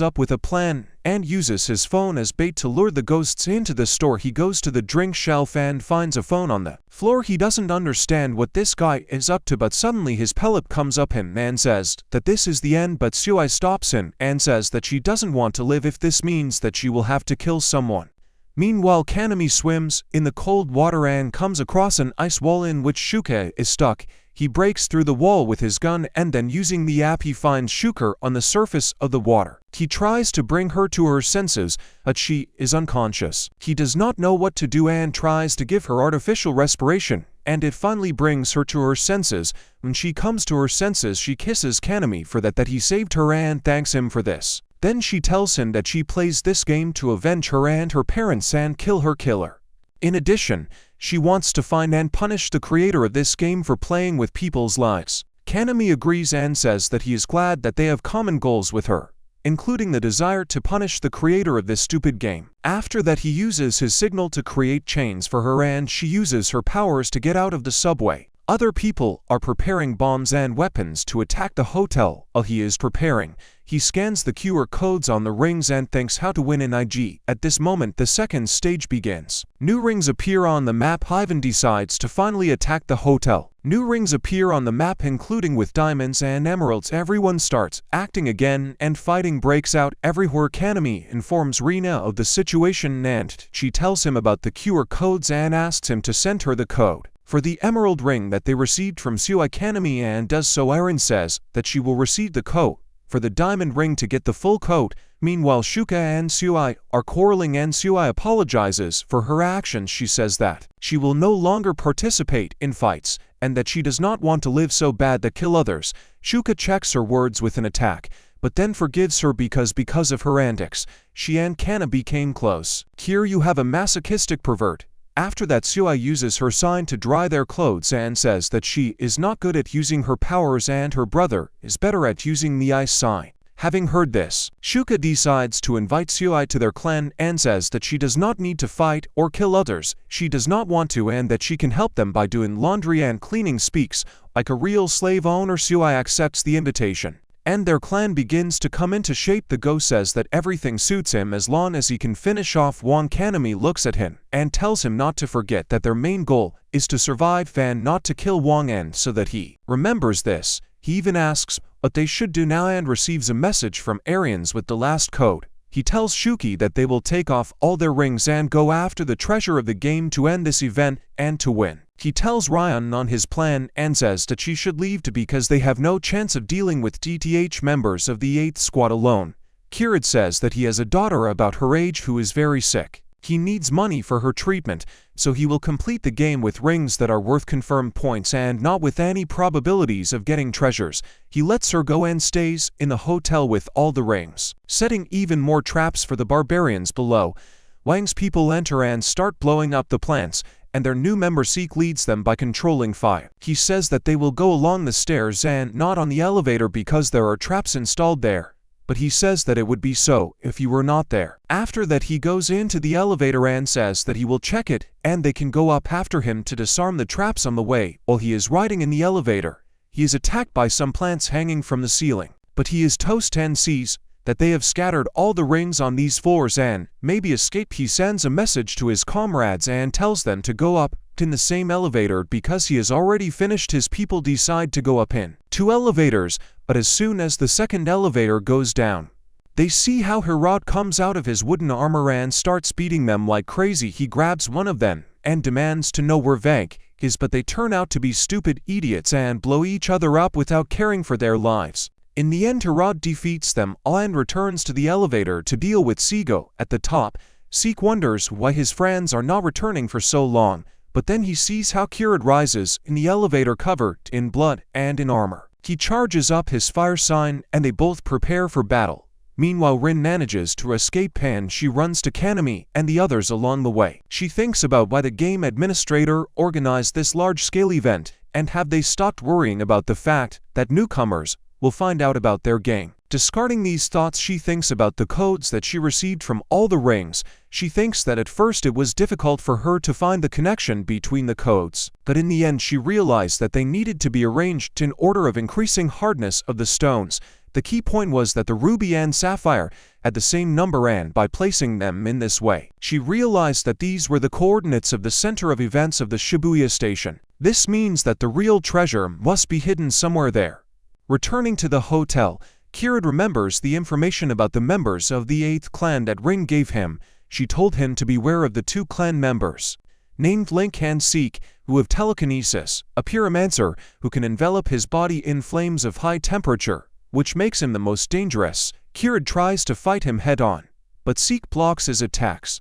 up with a plan and uses his phone as bait to lure the ghosts into the store. He goes to the drink shelf and finds a phone on the floor. He doesn't understand what this guy is up to, but suddenly his pellet comes up him and says that this is the end, but Sui stops him and says that she doesn't want to live if this means that she will have to kill someone. Meanwhile, Kaname swims in the cold water and comes across an ice wall in which Shuka is stuck. He breaks through the wall with his gun, and then using the app he finds Shuka on the surface of the water. He tries to bring her to her senses, but she is unconscious. He does not know what to do and tries to give her artificial respiration, and it finally brings her to her senses. When she comes to her senses, she kisses Kaname for that he saved her and thanks him for this. Then she tells him that she plays this game to avenge her and her parents and kill her killer. In addition, she wants to find and punish the creator of this game for playing with people's lives. Kaname agrees and says that he is glad that they have common goals with her, including the desire to punish the creator of this stupid game. After that, he uses his signal to create chains for her, and she uses her powers to get out of the subway. Other people are preparing bombs and weapons to attack the hotel. While he is preparing, he scans the QR codes on the rings and thinks how to win an IG. At this moment, the second stage begins. New rings appear on the map. Ivan decides to finally attack the hotel. New rings appear on the map, including with diamonds and emeralds. Everyone starts acting again and fighting breaks out everywhere. Kaname informs Rina of the situation and she tells him about the QR codes and asks him to send her the code for the emerald ring that they received from Sui. Kaname and does so. Erin says that she will receive the code for the diamond ring to get the full code. Meanwhile, Shuka and Sui are quarreling and Sui apologizes for her actions. She says that she will no longer participate in fights and that she does not want to live so bad that kill others. Shuka checks her words with an attack, but then forgives her because of her antics, she and Kana became close. Here you have a masochistic pervert. After that, Sui uses her sign to dry their clothes and says that she is not good at using her powers and her brother is better at using the ice sign. Having heard this, Shuka decides to invite Sui to their clan and says that she does not need to fight or kill others. She does not want to, and that she can help them by doing laundry and cleaning. Speaks like a real slave owner. Sui accepts the invitation, and their clan begins to come into shape. The ghost says that everything suits him as long as he can finish off Wang. Kaname looks at him and tells him not to forget that their main goal is to survive and not to kill Wang, and so that he remembers this. He even asks what they should do now and receives a message from Arians with the last code. He tells Shuki that they will take off all their rings and go after the treasure of the game to end this event and to win. He tells Ryan on his plan and says that she should leave because they have no chance of dealing with DTH members of the 8th squad alone. Kirid says that he has a daughter about her age who is very sick. He needs money for her treatment, so he will complete the game with rings that are worth confirmed points and not with any probabilities of getting treasures. He lets her go and stays in the hotel with all the rings, setting even more traps for the barbarians below. Wang's people enter and start blowing up the plants, and their new member Seek leads them by controlling fire. He says that they will go along the stairs and not on the elevator because there are traps installed there. But he says that it would be so if you were not there. After that, he goes into the elevator and says that he will check it and they can go up after him to disarm the traps on the way. While he is riding in the elevator, he is attacked by some plants hanging from the ceiling. But he is toast and sees that they have scattered all the rings on these floors and maybe escape. He sends a message to his comrades and tells them to go up in the same elevator because he has already finished. His people decide to go up in 2 elevators, but as soon as the second elevator goes down, they see how Hirad comes out of his wooden armor and starts beating them like crazy. He grabs one of them and demands to know where Vank is, but they turn out to be stupid idiots and blow each other up without caring for their lives. In the end, Hirad defeats them all and returns to the elevator to deal with Sego. At the top, Seek wonders why his friends are not returning for so long, But then he sees how Kirid rises in the elevator covered in blood and in armor. He charges up his fire sign and they both prepare for battle. Meanwhile, Rin manages to escape and she runs to Kaname and the others along the way. She thinks about why the game administrator organized this large-scale event and have they stopped worrying about the fact that newcomers will find out about their game. Discarding these thoughts, she thinks about the codes that she received from all the rings. She thinks that at first it was difficult for her to find the connection between the codes, but in the end she realized that they needed to be arranged in order of increasing hardness of the stones. The key point was that the ruby and sapphire had the same number, and by placing them in this way, she realized that these were the coordinates of the center of events of the Shibuya station. This means that the real treasure must be hidden somewhere there. Returning to the hotel, Kirid remembers the information about the members of the 8th clan that Rin gave him. She told him to beware of the 2 clan members, named Link and Seek, who have telekinesis, a pyromancer who can envelop his body in flames of high temperature, which makes him the most dangerous. Kirid tries to fight him head-on, but Seek blocks his attacks,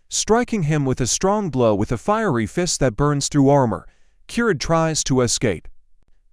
striking him with a strong blow with a fiery fist that burns through armor. Kirid tries to escape,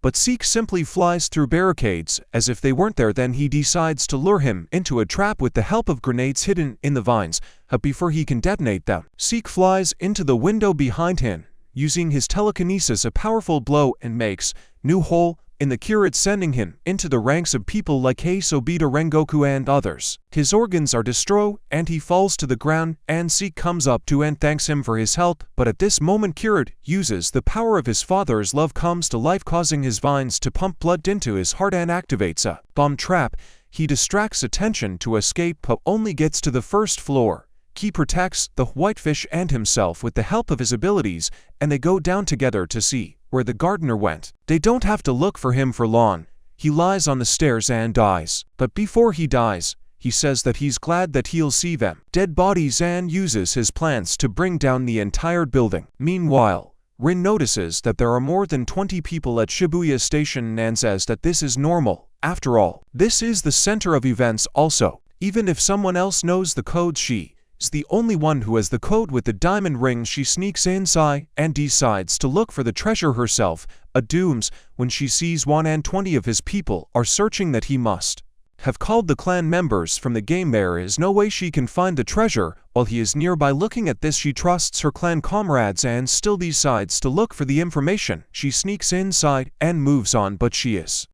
but Seek simply flies through barricades as if they weren't there. Then he decides to lure him into a trap with the help of grenades hidden in the vines, but before he can detonate them, Seek flies into the window behind him, using his telekinesis a powerful blow and makes new hole in the Kirid, sending him into the ranks of people like Ace, Obita, Rengoku and others. His organs are destroyed and he falls to the ground, and Seek comes up to and thanks him for his help. But at this moment Kirid uses the power of his father's love comes to life, causing his vines to pump blood into his heart and activates a bomb trap. He distracts attention to escape but only gets to the first floor. He protects the whitefish and himself with the help of his abilities, and they go down together to see where the gardener went. They don't have to look for him for long. He lies on the stairs and dies. But before he dies, he says that he's glad that he'll see them dead bodies and uses his plans to bring down the entire building. Meanwhile, Rin notices that there are more than 20 people at Shibuya Station and says that this is normal. After all, this is the center of events also. Even if someone else knows the code, she is the only one who has the code with the diamond ring. She sneaks inside and decides to look for the treasure herself. A dooms when she sees 1 and 20 of his people are searching that he must have called the clan members from the game. There is no way she can find the treasure while he is nearby. Looking at this, she trusts her clan comrades and still decides to look for the information. She sneaks inside and moves on, but she is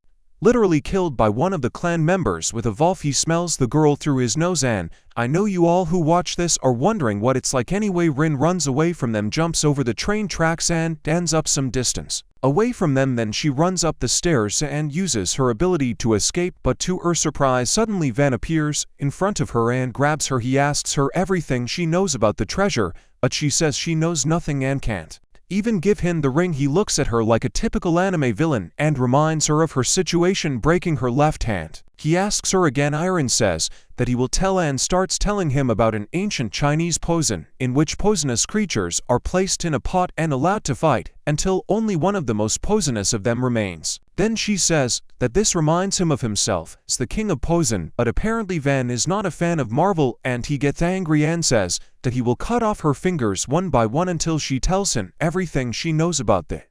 literally killed by one of the clan members with a valve. He smells the girl through his nose, and I know you all who watch this are wondering what it's like anyway. Rin runs away from them, jumps over the train tracks and ends up some distance away from them. Then she runs up the stairs and uses her ability to escape, but to her surprise suddenly Van appears in front of her and grabs her. He asks her everything she knows about the treasure, but she says she knows nothing and can't even give him the ring. He looks at her like a typical anime villain and reminds her of her situation, breaking her left hand. He asks her again. Iron says that he will tell, and starts telling him about an ancient Chinese poison in which poisonous creatures are placed in a pot and allowed to fight until only one of the most poisonous of them remains. Then she says that this reminds him of himself as the king of poison, but apparently Van is not a fan of Marvel and he gets angry and says that he will cut off her fingers one by one until she tells him everything she knows about the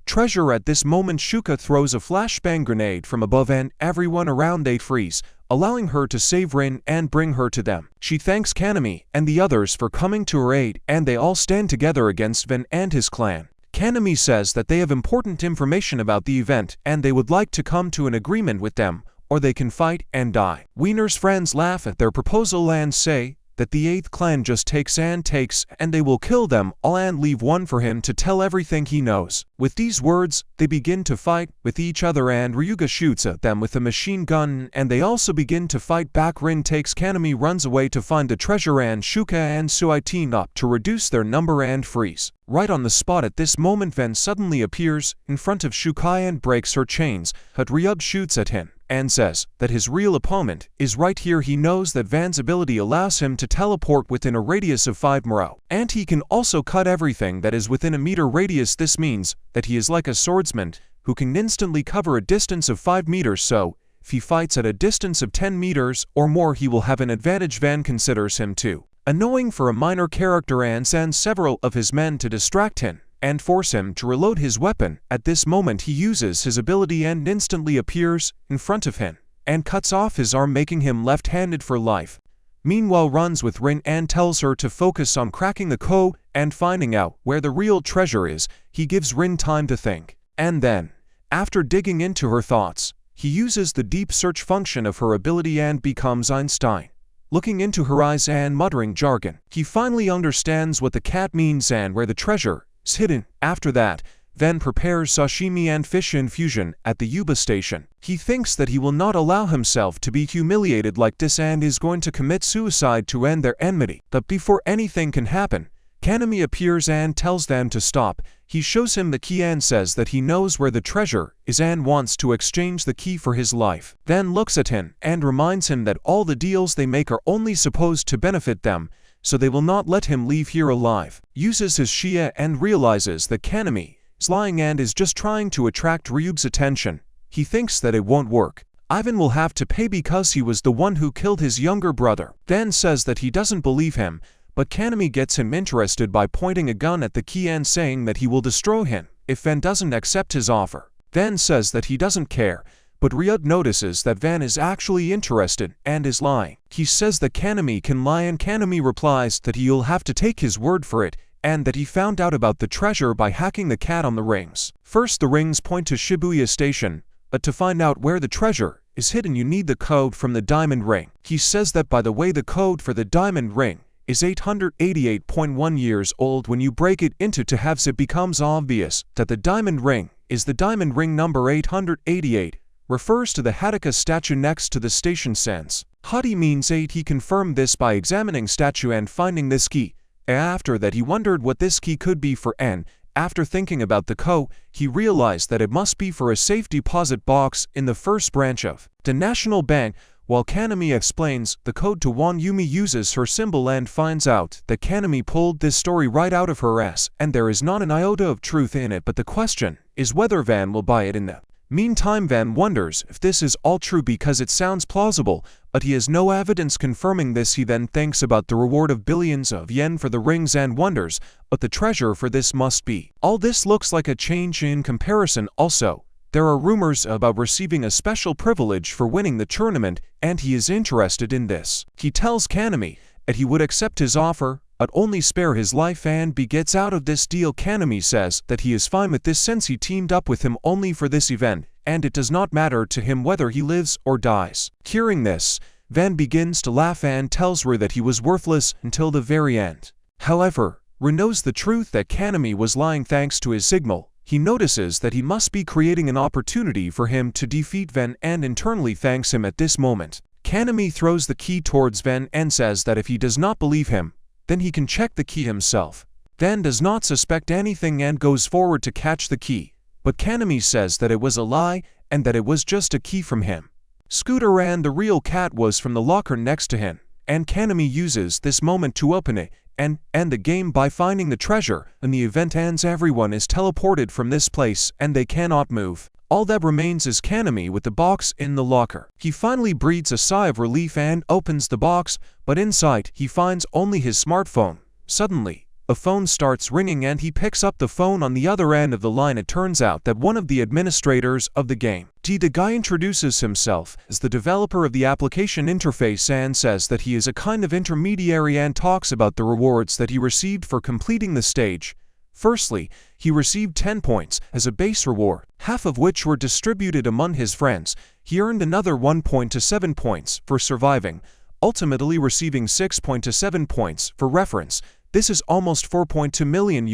treasure. At this moment Shuka throws a flashbang grenade from above and everyone around they freeze, allowing her to save Rin and bring her to them. She thanks Kaname and the others for coming to her aid, and they all stand together against Van and his clan. Kaname says that they have important information about the event and they would like to come to an agreement with them, or they can fight and die. Wiener's friends laugh at their proposal and say that the 8th clan just takes and they will kill them all and leave one for him to tell everything he knows. With these words, they begin to fight with each other and Ryuga shoots at them with a machine gun and they also begin to fight back. Rin takes Kaname, runs away to find the treasure, and Shuka and Suai team up to reduce their number and freeze right on the spot. At this moment Van suddenly appears in front of Shukai and breaks her chains, but Ryug shoots at him and says that his real opponent is right here. He knows that Van's ability allows him to teleport within a radius of 5 mro, and he can also cut everything that is within a meter radius. This means that he is like a swordsman who can instantly cover a distance of 5 meters, so if he fights at a distance of 10 meters or more he will have an advantage. Van considers him to annoying for a minor character, and sends several of his men to distract him and force him to reload his weapon. At this moment he uses his ability and instantly appears in front of him and cuts off his arm, making him left-handed for life. Meanwhile runs with Rin and tells her to focus on cracking the code and finding out where the real treasure is. He gives Rin time to think, and then, after digging into her thoughts, he uses the deep search function of her ability and becomes Einstein. Looking into her eyes and muttering jargon, he finally understands what the cat means and where the treasure is hidden. After that, Van prepares sashimi and fish infusion at the Yuba station. He thinks that he will not allow himself to be humiliated like this and is going to commit suicide to end their enmity. But before anything can happen, Kanami appears and tells Van to stop. He shows him the key and says that he knows where the treasure is and wants to exchange the key for his life. Van looks at him and reminds him that all the deals they make are only supposed to benefit them, so they will not let him leave here alive. Uses his Shia and realizes that Kanami is lying and is just trying to attract Ryub's attention. He thinks that it won't work. Ivan will have to pay because he was the one who killed his younger brother. Van says that he doesn't believe him, but Kanami gets him interested by pointing a gun at the key and saying that he will destroy him if Van doesn't accept his offer. Van says that he doesn't care, but Ryuk notices that Van is actually interested and is lying. He says that Kanami can lie, and Kanami replies that he'll have to take his word for it and that he found out about the treasure by hacking the cat on the rings. First, the rings point to Shibuya Station, but to find out where the treasure is hidden you need the code from the diamond ring. He says that, by the way, the code for the diamond ring is 888.1 years old. When you break it into two halves it becomes obvious that the diamond ring is the diamond ring number 888, refers to the Hataka statue next to the station sense. Hati means 8. He confirmed this by examining statue and finding this key. After that he wondered what this key could be for, and after thinking about the code, he realized that it must be for a safe deposit box in the first branch of the National Bank. While Kanami explains the code to Wan, Yumi uses her symbol and finds out that Kanami pulled this story right out of her ass and there is not an iota of truth in it, but the question is whether Van will buy it. In the meantime, Van wonders if this is all true because it sounds plausible, but he has no evidence confirming this. He then thinks about the reward of billions of yen for the rings and wonders what the treasure for this must be. All this looks like a change in comparison. Also, there are rumors about receiving a special privilege for winning the tournament, and he is interested in this. He tells Kanami that he would accept his offer, but only spare his life and gets out of this deal. Kanami says that he is fine with this since he teamed up with him only for this event, and it does not matter to him whether he lives or dies. Hearing this, Van begins to laugh and tells Ru that he was worthless until the very end. However, Ru knows the truth that Kanami was lying thanks to his signal. He notices that he must be creating an opportunity for him to defeat Van and internally thanks him at this moment. Kanami throws the key towards Van and says that if he does not believe him, then he can check the key himself. Van does not suspect anything and goes forward to catch the key, but Kanami says that it was a lie and that it was just a key from him. Scooter and the real cat was from the locker next to him, and Kanami uses this moment to open it and end the game by finding the treasure. When the event ends, everyone is teleported from this place and they cannot move. All that remains is Kanami with the box in the locker. He finally breathes a sigh of relief and opens the box, but inside he finds only his smartphone. Suddenly, a phone starts ringing and he picks up the phone. On the other end of the line it turns out that one of the administrators of the game. The guy introduces himself as the developer of the application interface and says that he is a kind of intermediary and talks about the rewards that he received for completing the stage. Firstly, he received 10 points as a base reward, half of which were distributed among his friends. He earned another 1 point to 7 points for surviving, ultimately receiving 6 point to 7 points for reference. This is almost $4.2 million.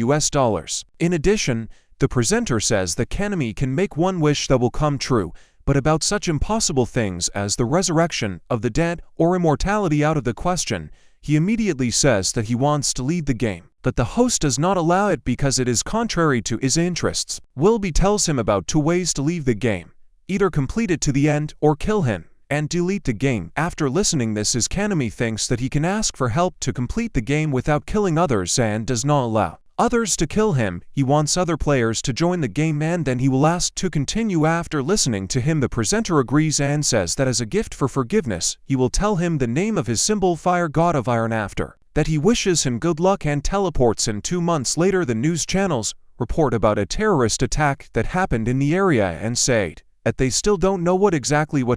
In addition, the presenter says that Kanami can make one wish that will come true, but about such impossible things as the resurrection of the dead or immortality out of the question. He immediately says that he wants to lead the game, but the host does not allow it because it is contrary to his interests. Wilby tells him about 2 ways to leave the game: either complete it to the end or kill him and delete the game. After listening this, Kanami thinks that he can ask for help to complete the game without killing others and does not allow others to kill him. He wants other players to join the game and then he will ask to continue. After listening to him, the presenter agrees and says that as a gift for forgiveness, he will tell him the name of his symbol, Fire God of Iron. After that he wishes him good luck and teleports, and 2 months later the news channels report about a terrorist attack that happened in the area and said that they still don't know what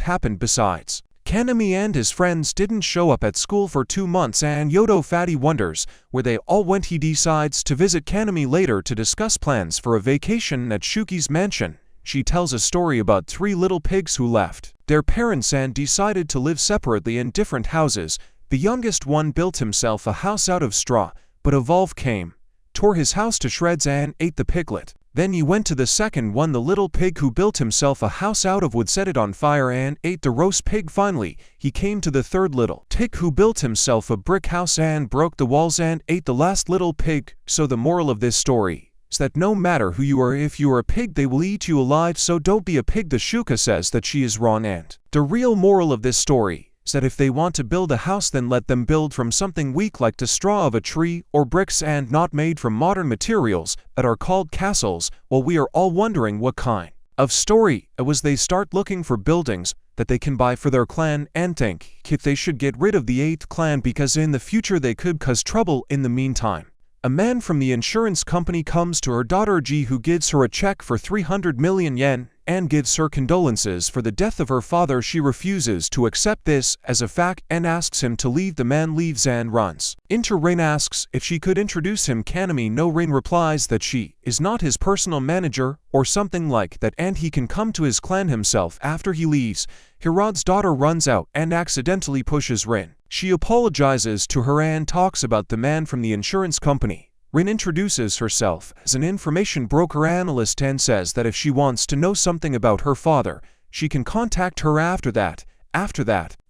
happened. Besides, Kaname and his friends didn't show up at school for 2 months, and Yodo Fatty wonders where they all went. He decides to visit Kaname later to discuss plans for a vacation at Shuki's mansion. She tells a story about 3 little pigs who left their parents and decided to live separately in different houses. The youngest one built himself a house out of straw, but a wolf came, tore his house to shreds and ate the piglet. Then he went to the second one, the little pig who built himself a house out of wood, set it on fire and ate the roast pig. Finally, he came to the third little pig who built himself a brick house and broke the walls and ate the last little pig. So the moral of this story is that no matter who you are, if you are a pig, they will eat you alive, so don't be a pig. The Shuka says that she is wrong, and the real moral of this story is that if they want to build a house, then let them build from something weak like the straw of a tree or bricks, and not made from modern materials that are called castles. While we are all wondering what kind of story it was, they start looking for buildings that they can buy for their clan and think if they should get rid of the 8th clan because in the future they could cause trouble. In the meantime, a man from the insurance company comes to her daughter Ji, who gives her a check for 300 million yen and gives her condolences for the death of her father. She refuses to accept this as a fact and asks him to leave. The man leaves and runs. Enter Rin, asks if she could introduce him. Kaname no. Rin replies that she is not his personal manager or something like that, and he can come to his clan himself. After he leaves, Hirad's daughter runs out and accidentally pushes Rin. She apologizes to her and talks about the man from the insurance company. Rin introduces herself as an information broker analyst and says that if she wants to know something about her father, she can contact her after that.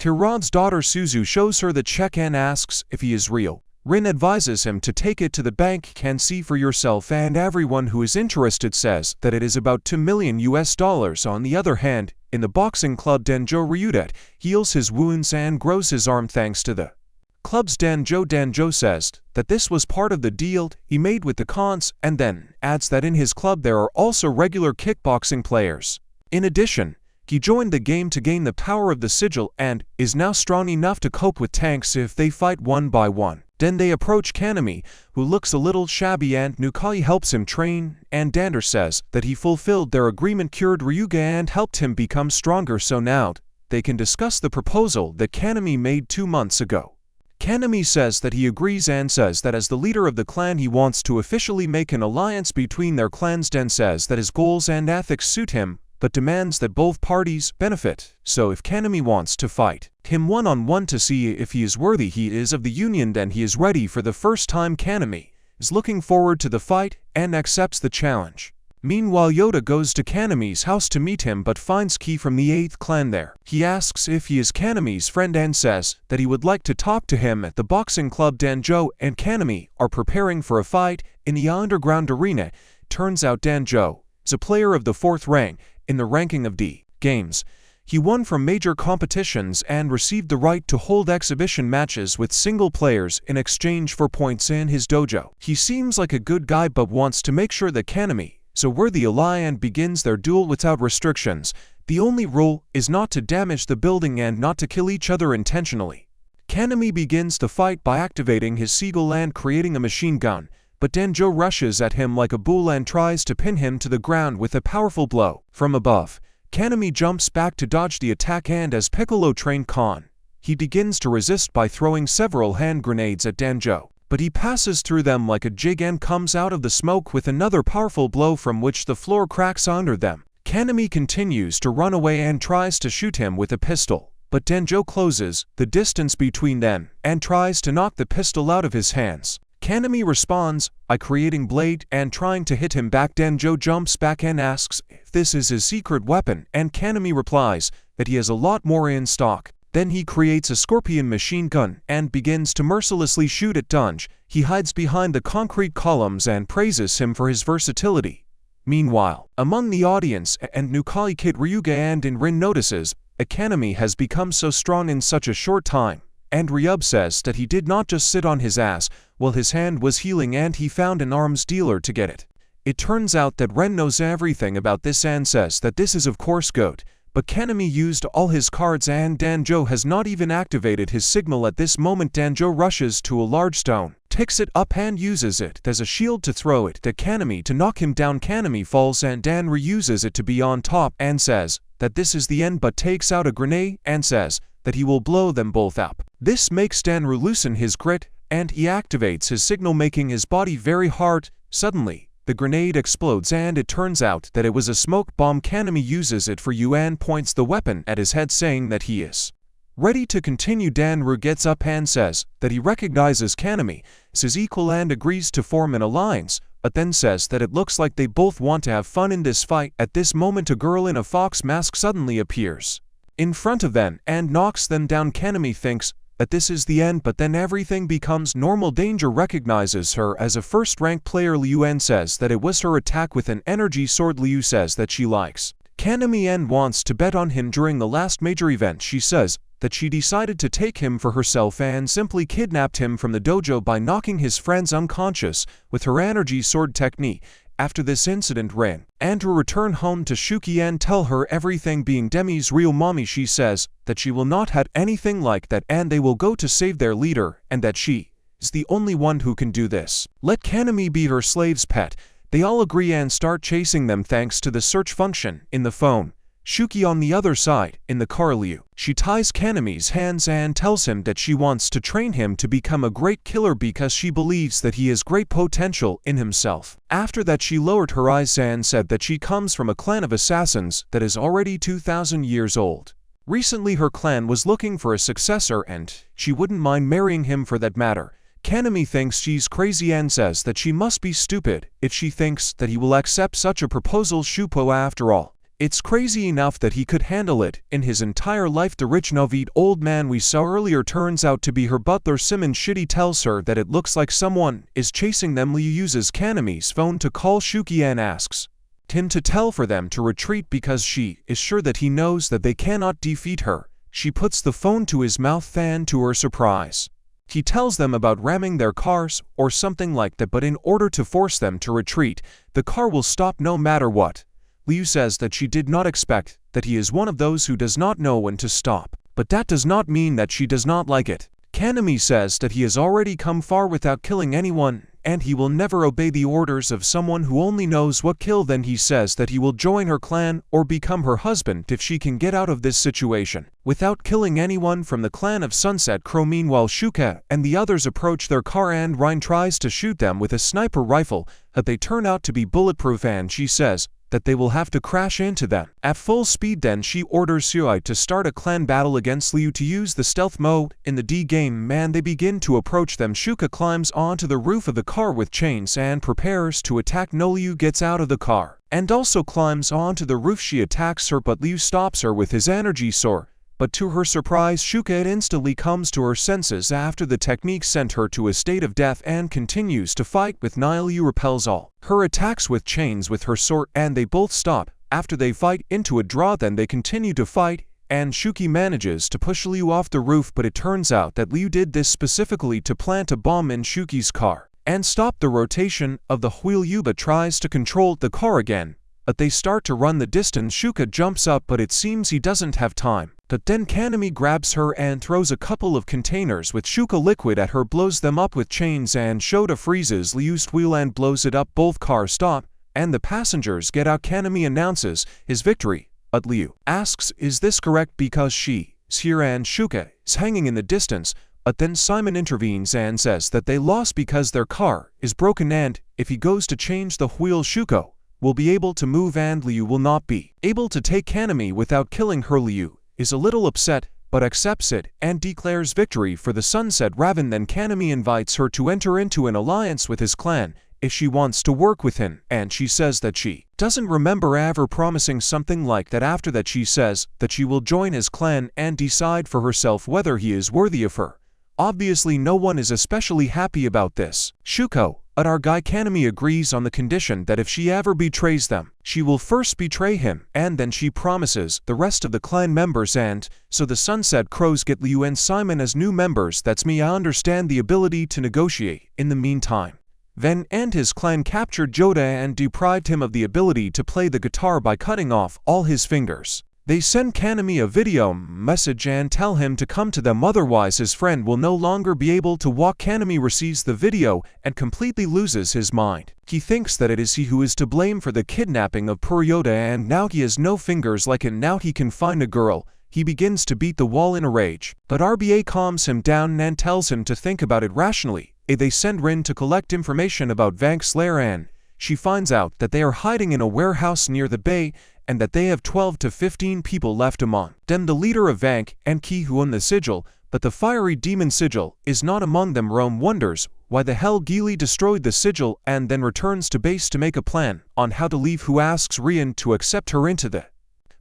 Hirad's daughter Suzu shows her the check and asks if he is real. Rin advises him to take it to the bank, can see for yourself, and everyone who is interested says that it is about $2 million. On the other hand, in the boxing club, Danjo Ryudet heals his wounds and grows his arm thanks to the club's Danjo. Danjo says that this was part of the deal he made with the cons, and then adds that in his club there are also regular kickboxing players. In addition, he joined the game to gain the power of the sigil and is now strong enough to cope with tanks if they fight one by one. Then they approach Kaname, who looks a little shabby, and Nukai helps him train, and Dander says that he fulfilled their agreement, cured Ryuga and helped him become stronger, so now they can discuss the proposal that Kaname made 2 months ago. Kaname says that he agrees and says that as the leader of the clan he wants to officially make an alliance between their clans. Den says that his goals and ethics suit him, but demands that both parties benefit. So if Kaname wants to fight him one-on-one to see if he is worthy he is of the union, then he is ready for the first time. Kaname is looking forward to the fight and accepts the challenge. Meanwhile, Yoda goes to Kaname's house to meet him but finds Ki from the 8th clan there. He asks if he is Kaname's friend and says that he would like to talk to him at the boxing club. Danjo and Kaname are preparing for a fight in the underground arena. Turns out Danjo is a player of the 4th rank in the ranking of D games. He won from major competitions and received the right to hold exhibition matches with single players in exchange for points in his dojo. He seems like a good guy but wants to make sure that Kaname is a worthy ally and begins their duel without restrictions. The only rule is not to damage the building and not to kill each other intentionally. Kaname begins the fight by activating his sigil and creating a machine gun, but Danjo rushes at him like a bull and tries to pin him to the ground with a powerful blow from above. Kaname jumps back to dodge the attack, and as Piccolo trained Kon, he begins to resist by throwing several hand grenades at Danjo, but he passes through them like a jig and comes out of the smoke with another powerful blow from which the floor cracks under them. Kaname continues to run away and tries to shoot him with a pistol, but Danjo closes the distance between them and tries to knock the pistol out of his hands. Kaname responds by creating blade and trying to hit him back. Danjo jumps back and asks if this is his secret weapon, and Kaname replies that he has a lot more in stock. Then he creates a scorpion machine gun and begins to mercilessly shoot at Dunge. He hides behind the concrete columns and praises him for his versatility. Meanwhile, among the audience and Nukai Kid Ryuga and Rin notices that Kaname has become so strong in such a short time, and Ryub says that he did not just sit on his ass while his hand was healing and he found an arms dealer to get it. It turns out that Ren knows everything about this and says that this is of course good, but Kanemi used all his cards and Danjo has not even activated his signal at this moment. Danjo rushes to a large stone, picks it up and uses it as a shield to throw it at Kanemi to knock him down. Kanemi falls and Dan reuses it to be on top and says that this is the end, but takes out a grenade and says that he will blow them both up. This makes Danru loosen his grit and he activates his signal, making his body very hard. Suddenly, the grenade explodes and it turns out that it was a smoke bomb. Kanemi uses it for Yuan, points the weapon at his head saying that he is ready to continue. Danru gets up and says that he recognizes Kanemi as his equal and agrees to form an alliance, but then says that it looks like they both want to have fun in this fight. At this moment, a girl in a fox mask suddenly appears in front of them and knocks them down. Kanemi thinks that this is the end, but then everything becomes normal. Danger recognizes her as a first-rank player. Liu says that it was her attack with an energy sword. Liu says that she likes Kanemi and wants to bet on him during the last major event. She says that she decided to take him for herself and simply kidnapped him from the dojo by knocking his friends unconscious with her energy sword technique. After this incident, Ran and to return home to Shuki and tell her everything, being Demi's real mommy. She says that she will not have anything like that and they will go to save their leader and that she is the only one who can do this. Let Kanemi be her slave's pet. They all agree and start chasing them thanks to the search function in the phone. Shuki on the other side, in the car. Liu, she ties Kanemi's hands and tells him that she wants to train him to become a great killer because she believes that he has great potential in himself. After that, she lowered her eyes and said that she comes from a clan of assassins that is already 2,000 years old. Recently her clan was looking for a successor and she wouldn't mind marrying him for that matter. Kanemi thinks she's crazy and says that she must be stupid if she thinks that he will accept such a proposal. Shupo, after all, it's crazy enough that he could handle it in his entire life. The rich Novid old man we saw earlier turns out to be her butler. Simon Shitty tells her that it looks like someone is chasing them. Liu uses Kanemi's phone to call Shuki and asks him to tell for them to retreat because she is sure that he knows that they cannot defeat her. She puts the phone to his mouth and to her surprise, he tells them about ramming their cars or something like that, but in order to force them to retreat, the car will stop no matter what. Liu says that she did not expect that he is one of those who does not know when to stop, but that does not mean that she does not like it. Kanemi says that he has already come far without killing anyone, and he will never obey the orders of someone who only knows what kill. Then he says that he will join her clan or become her husband if she can get out of this situation without killing anyone from the clan of Sunset Crow. Meanwhile, Shuka and the others approach their car and Ryan tries to shoot them with a sniper rifle, but they turn out to be bulletproof and she says that they will have to crash into them at full speed. Then she orders Suai to start a clan battle against Liu to use the stealth mode in the D game, and they begin to approach them. Shuka climbs onto the roof of the car with chains and prepares to attack. No, Liu gets out of the car and also climbs onto the roof. She attacks her, but Liu stops her with his energy sword. But to her surprise, Shuka instantly comes to her senses after the technique sent her to a state of death and continues to fight with Nile. Liu repels all her attacks with chains with her sword and they both stop after they fight into a draw. Then they continue to fight and Shuki manages to push Liu off the roof, but it turns out that Liu did this specifically to plant a bomb in Shuki's car and stop the rotation of the wheel. Yuba tries to control the car again, but they start to run the distance. Shuka jumps up, but it seems he doesn't have time. But then Kanemi grabs her and throws a couple of containers with Shuka liquid at her, blows them up with chains, and Shota freezes Liu's wheel and blows it up. Both cars stop, and the passengers get out. Kanemi announces his victory, but Liu asks, is this correct, because she is here and Shuka is hanging in the distance. But then Simon intervenes and says that they lost because their car is broken, and if he goes to change the wheel, Shuko will be able to move and Liu will not be able to take Kanemi without killing her. Liu is a little upset, but accepts it and declares victory for the Sunset Raven. Then Kanemi invites her to enter into an alliance with his clan if she wants to work with him, and she says that she doesn't remember ever promising something like that. After that, she says that she will join his clan and decide for herself whether he is worthy of her. Obviously, no one is especially happy about this. Shuko, but our guy Kanemi agrees on the condition that if she ever betrays them, she will first betray him, and then she promises the rest of the clan members, and so the Sunset Crows get Liu and Simon as new members. That's me. I understand the ability to negotiate. In the meantime, Ven and his clan captured Joda and deprived him of the ability to play the guitar by cutting off all his fingers. They send Kanami a video message and tell him to come to them, otherwise his friend will no longer be able to walk. Kanami receives the video and completely loses his mind. He thinks that it is he who is to blame for the kidnapping of poor Yoda, and now he has no fingers like it. Now he can find a girl. He begins to beat the wall in a rage, but RBA calms him down and tells him to think about it rationally. They send Rin to collect information about Vank's lair, and she finds out that they are hiding in a warehouse near the bay and that they have 12 to 15 people left, among them the leader of Vank and Ki, who own the sigil, but the fiery demon sigil is not among them. Rome wonders why the hell Geely destroyed the sigil and then returns to base to make a plan on how to leave, who asks Rian to accept her into the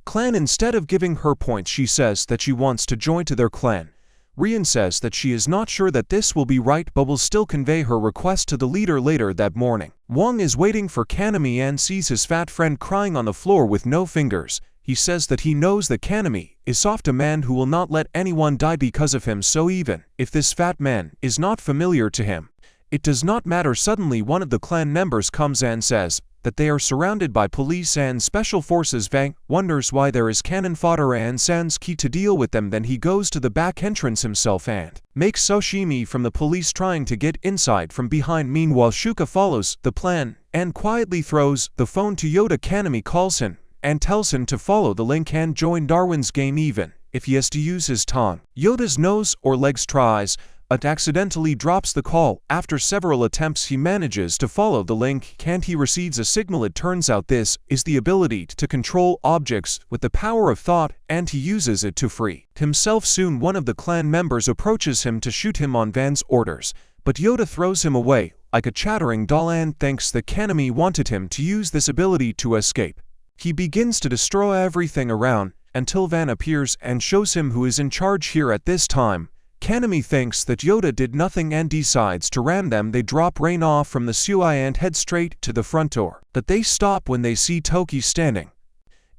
clan. Instead of giving her points, she says that she wants to join to their clan. Rian says that she is not sure that this will be right, but will still convey her request to the leader later that morning. Wong is waiting for Kanami and sees his fat friend crying on the floor with no fingers. He says that he knows that Kanami is soft, a man who will not let anyone die because of him, so even if this fat man is not familiar to him, it does not matter. Suddenly one of the clan members comes and says that they are surrounded by police and special forces. Vank wonders why there is cannon fodder and sends Ki to deal with them. Then he goes to the back entrance himself and makes sashimi from the police trying to get inside from behind. Meanwhile, Shuka follows the plan and quietly throws the phone to Yoda. Kanami calls him and tells him to follow the link and join Darwin's game even if he has to use his tongue. Yoda's nose or legs tries, but accidentally drops the call. After several attempts, he manages to follow the link and he receives a signal. It turns out this is the ability to control objects with the power of thought, and he uses it to free himself. Soon one of the clan members approaches him to shoot him on Van's orders, but Yoda throws him away like a chattering doll and thinks that Kanami wanted him to use this ability to escape. He begins to destroy everything around until Van appears and shows him who is in charge here. At this time, Kanami thinks that Yoda did nothing and decides to ram them. They drop Rain off from the Sui and head straight to the front door, but they stop when they see Toki standing.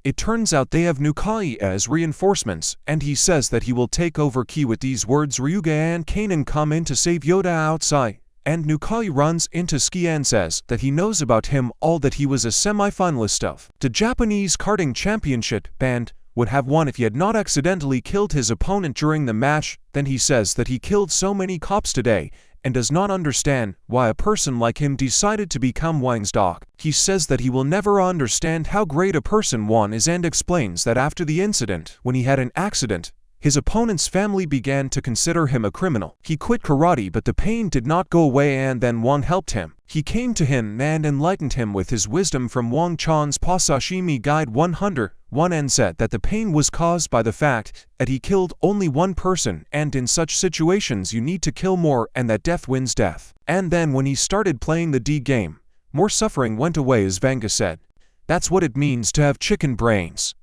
It turns out they have Nukai as reinforcements, and he says that he will take over Ki. With these words, Ryuga and Kanan come in to save Yoda outside, and Nukai runs into Ski and says that he knows about him all, that he was a semi-finalist of the Japanese karting championship and would have won if he had not accidentally killed his opponent during the match. Then he says that he killed so many cops today and does not understand why a person like him decided to become Wang's dog. He says that he will never understand how great a person one is and explains that after the incident, when he had an accident, his opponent's family began to consider him a criminal. He quit karate, but the pain did not go away, and then Wang helped him. He came to him and enlightened him with his wisdom from Wang Chan's Pasashimi Guide 101 and said that the pain was caused by the fact that he killed only one person, and in such situations you need to kill more, and that death wins death. And then when he started playing the D game, more suffering went away, as Vanga said. That's what it means to have chicken brains.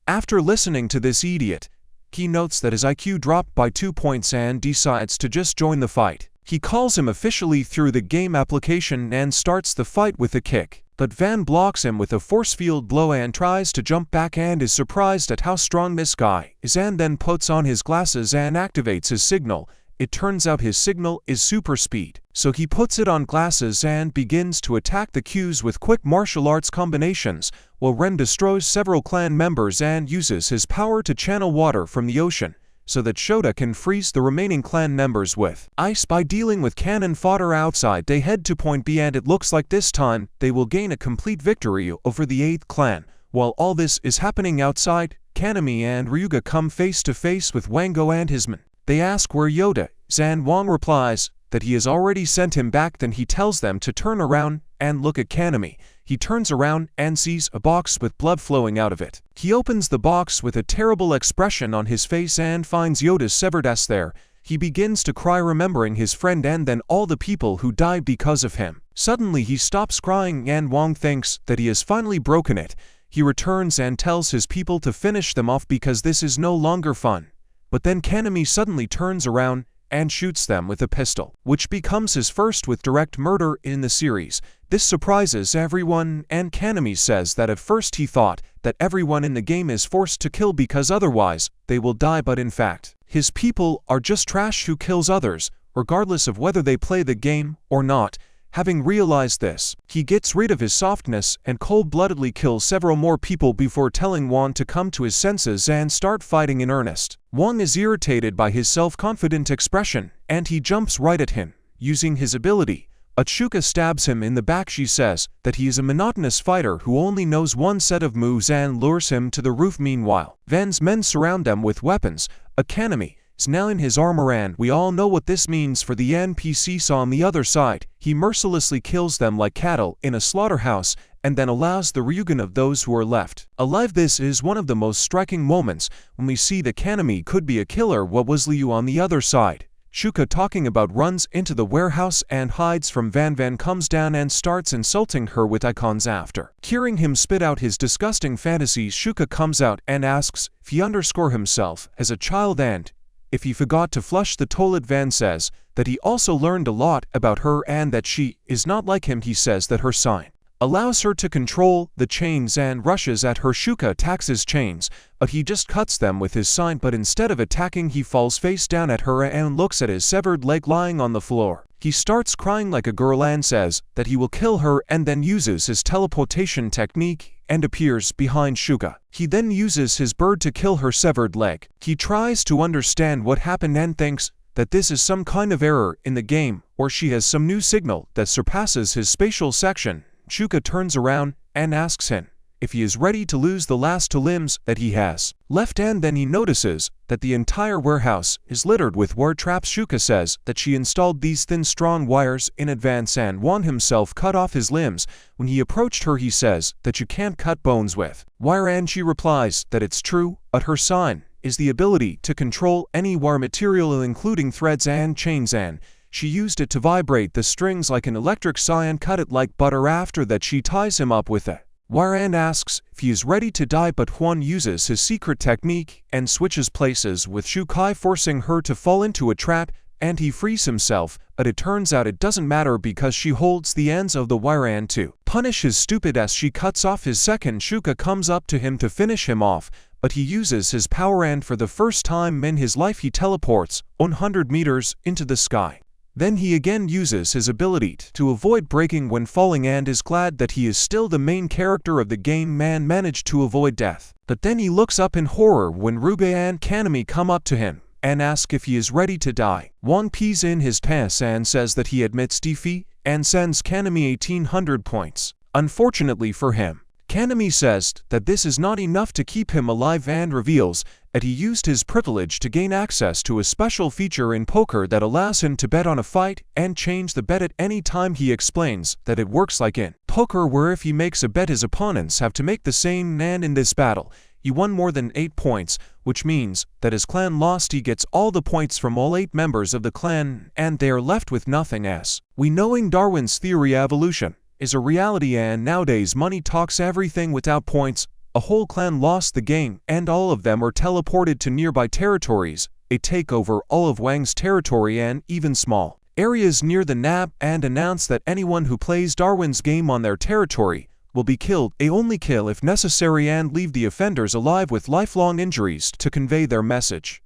After listening to this idiot, he notes that his IQ dropped by 2 points and decides to just join the fight. He calls him officially through the game application and starts the fight with a kick, but Van blocks him with a force field blow and tries to jump back and is surprised at how strong this guy is, and then puts on his glasses and activates his signal. It turns out his signal is super speed, so he puts it on glasses and begins to attack the Qs with quick martial arts combinations, while Ren destroys several clan members and uses his power to channel water from the ocean, so that Shota can freeze the remaining clan members with ice. By dealing with cannon fodder outside, they head to point B, and it looks like this time they will gain a complete victory over the 8th clan. While all this is happening outside, Kanami and Ryuga come face to face with Wango and his men. They ask where Yoda is, and Wang replies that he has already sent him back. Then he tells them to turn around and look at Kanami. He turns around and sees a box with blood flowing out of it. He opens the box with a terrible expression on his face and finds Yoda's severed ass there. He begins to cry, remembering his friend and then all the people who died because of him. Suddenly he stops crying and Wang thinks that he has finally broken it. He returns and tells his people to finish them off because this is no longer fun. But then Kanami suddenly turns around and shoots them with a pistol, which becomes his first with direct murder in the series. This surprises everyone, and Kanami says that at first he thought that everyone in the game is forced to kill because otherwise they will die, but in fact, his people are just trash who kills others, regardless of whether they play the game or not. Having realized this, he gets rid of his softness and cold-bloodedly kills several more people before telling Wang to come to his senses and start fighting in earnest. Wang is irritated by his self-confident expression, and he jumps right at him. Using his ability, Achuka stabs him in the back. She says that he is a monotonous fighter who only knows one set of moves and lures him to the roof. Meanwhile, Van's men surround them with weapons. Akanami is now in his armor, and we all know what this means for the NPCs on the other side. He mercilessly kills them like cattle in a slaughterhouse and then allows the Ryugun of those who are left alive. This is one of the most striking moments when we see that Kanami could be a killer. What was Liu on the other side? Shuka talking about runs into the warehouse and hides from Van. Van comes down and starts insulting her with icons. After hearing him spit out his disgusting fantasies, Shuka comes out and asks if he underscore himself as a child and if he forgot to flush the toilet. Van says that he also learned a lot about her and that she is not like him. He says that her sign allows her to control the chains and rushes at her. Shuka attacks his chains, but he just cuts them with his sign. But instead of attacking, he falls face down at her and looks at his severed leg lying on the floor. He starts crying like a girl and says that he will kill her, and then uses his teleportation technique and appears behind Shuka. He then uses his bird to kill her severed leg. He tries to understand what happened and thinks that this is some kind of error in the game, or she has some new signal that surpasses his spatial section. Shuka turns around and asks him if he is ready to lose the last two limbs that he has left, and then he notices that the entire warehouse is littered with wire traps. Shuka says that she installed these thin strong wires in advance and Wang himself cut off his limbs. When he approached her, he says that you can't cut bones with wire, and she replies that it's true, but her sign is the ability to control any wire material including threads and chains, and she used it to vibrate the strings like an electric saw and cut it like butter. After that, she ties him up with a wire and asks if he is ready to die, but Huan uses his secret technique and switches places with Shukai, forcing her to fall into a trap, and he frees himself, but it turns out it doesn't matter because she holds the ends of the wire, and to punish his stupid ass, she cuts off his second. Shuka comes up to him to finish him off, but he uses his power and for the first time in his life he teleports 100 meters into the sky. Then he again uses his ability to avoid breaking when falling and is glad that he is still the main character of the game and managed to avoid death. But then he looks up in horror when Ruge and Kanami come up to him and ask if he is ready to die. Wang pees in his pants and says that he admits defeat and sends Kanami 1800 points. Unfortunately for him, Kanami says that this is not enough to keep him alive and reveals that he used his privilege to gain access to a special feature in poker that allows him to bet on a fight and change the bet at any time. He explains that it works like in poker, where if he makes a bet his opponents have to make the same, and in this battle he won more than 8 points, which means that his clan lost. He gets all the points from all 8 members of the clan and they are left with nothing. As we knowing Darwin's theory, evolution is a reality, and nowadays money talks everything. Without points, a whole clan lost the game and all of them are teleported to nearby territories. They take over all of Wang's territory and even small areas near the NAB and announce that anyone who plays Darwin's game on their territory will be killed. They only kill if necessary and leave the offenders alive with lifelong injuries to convey their message.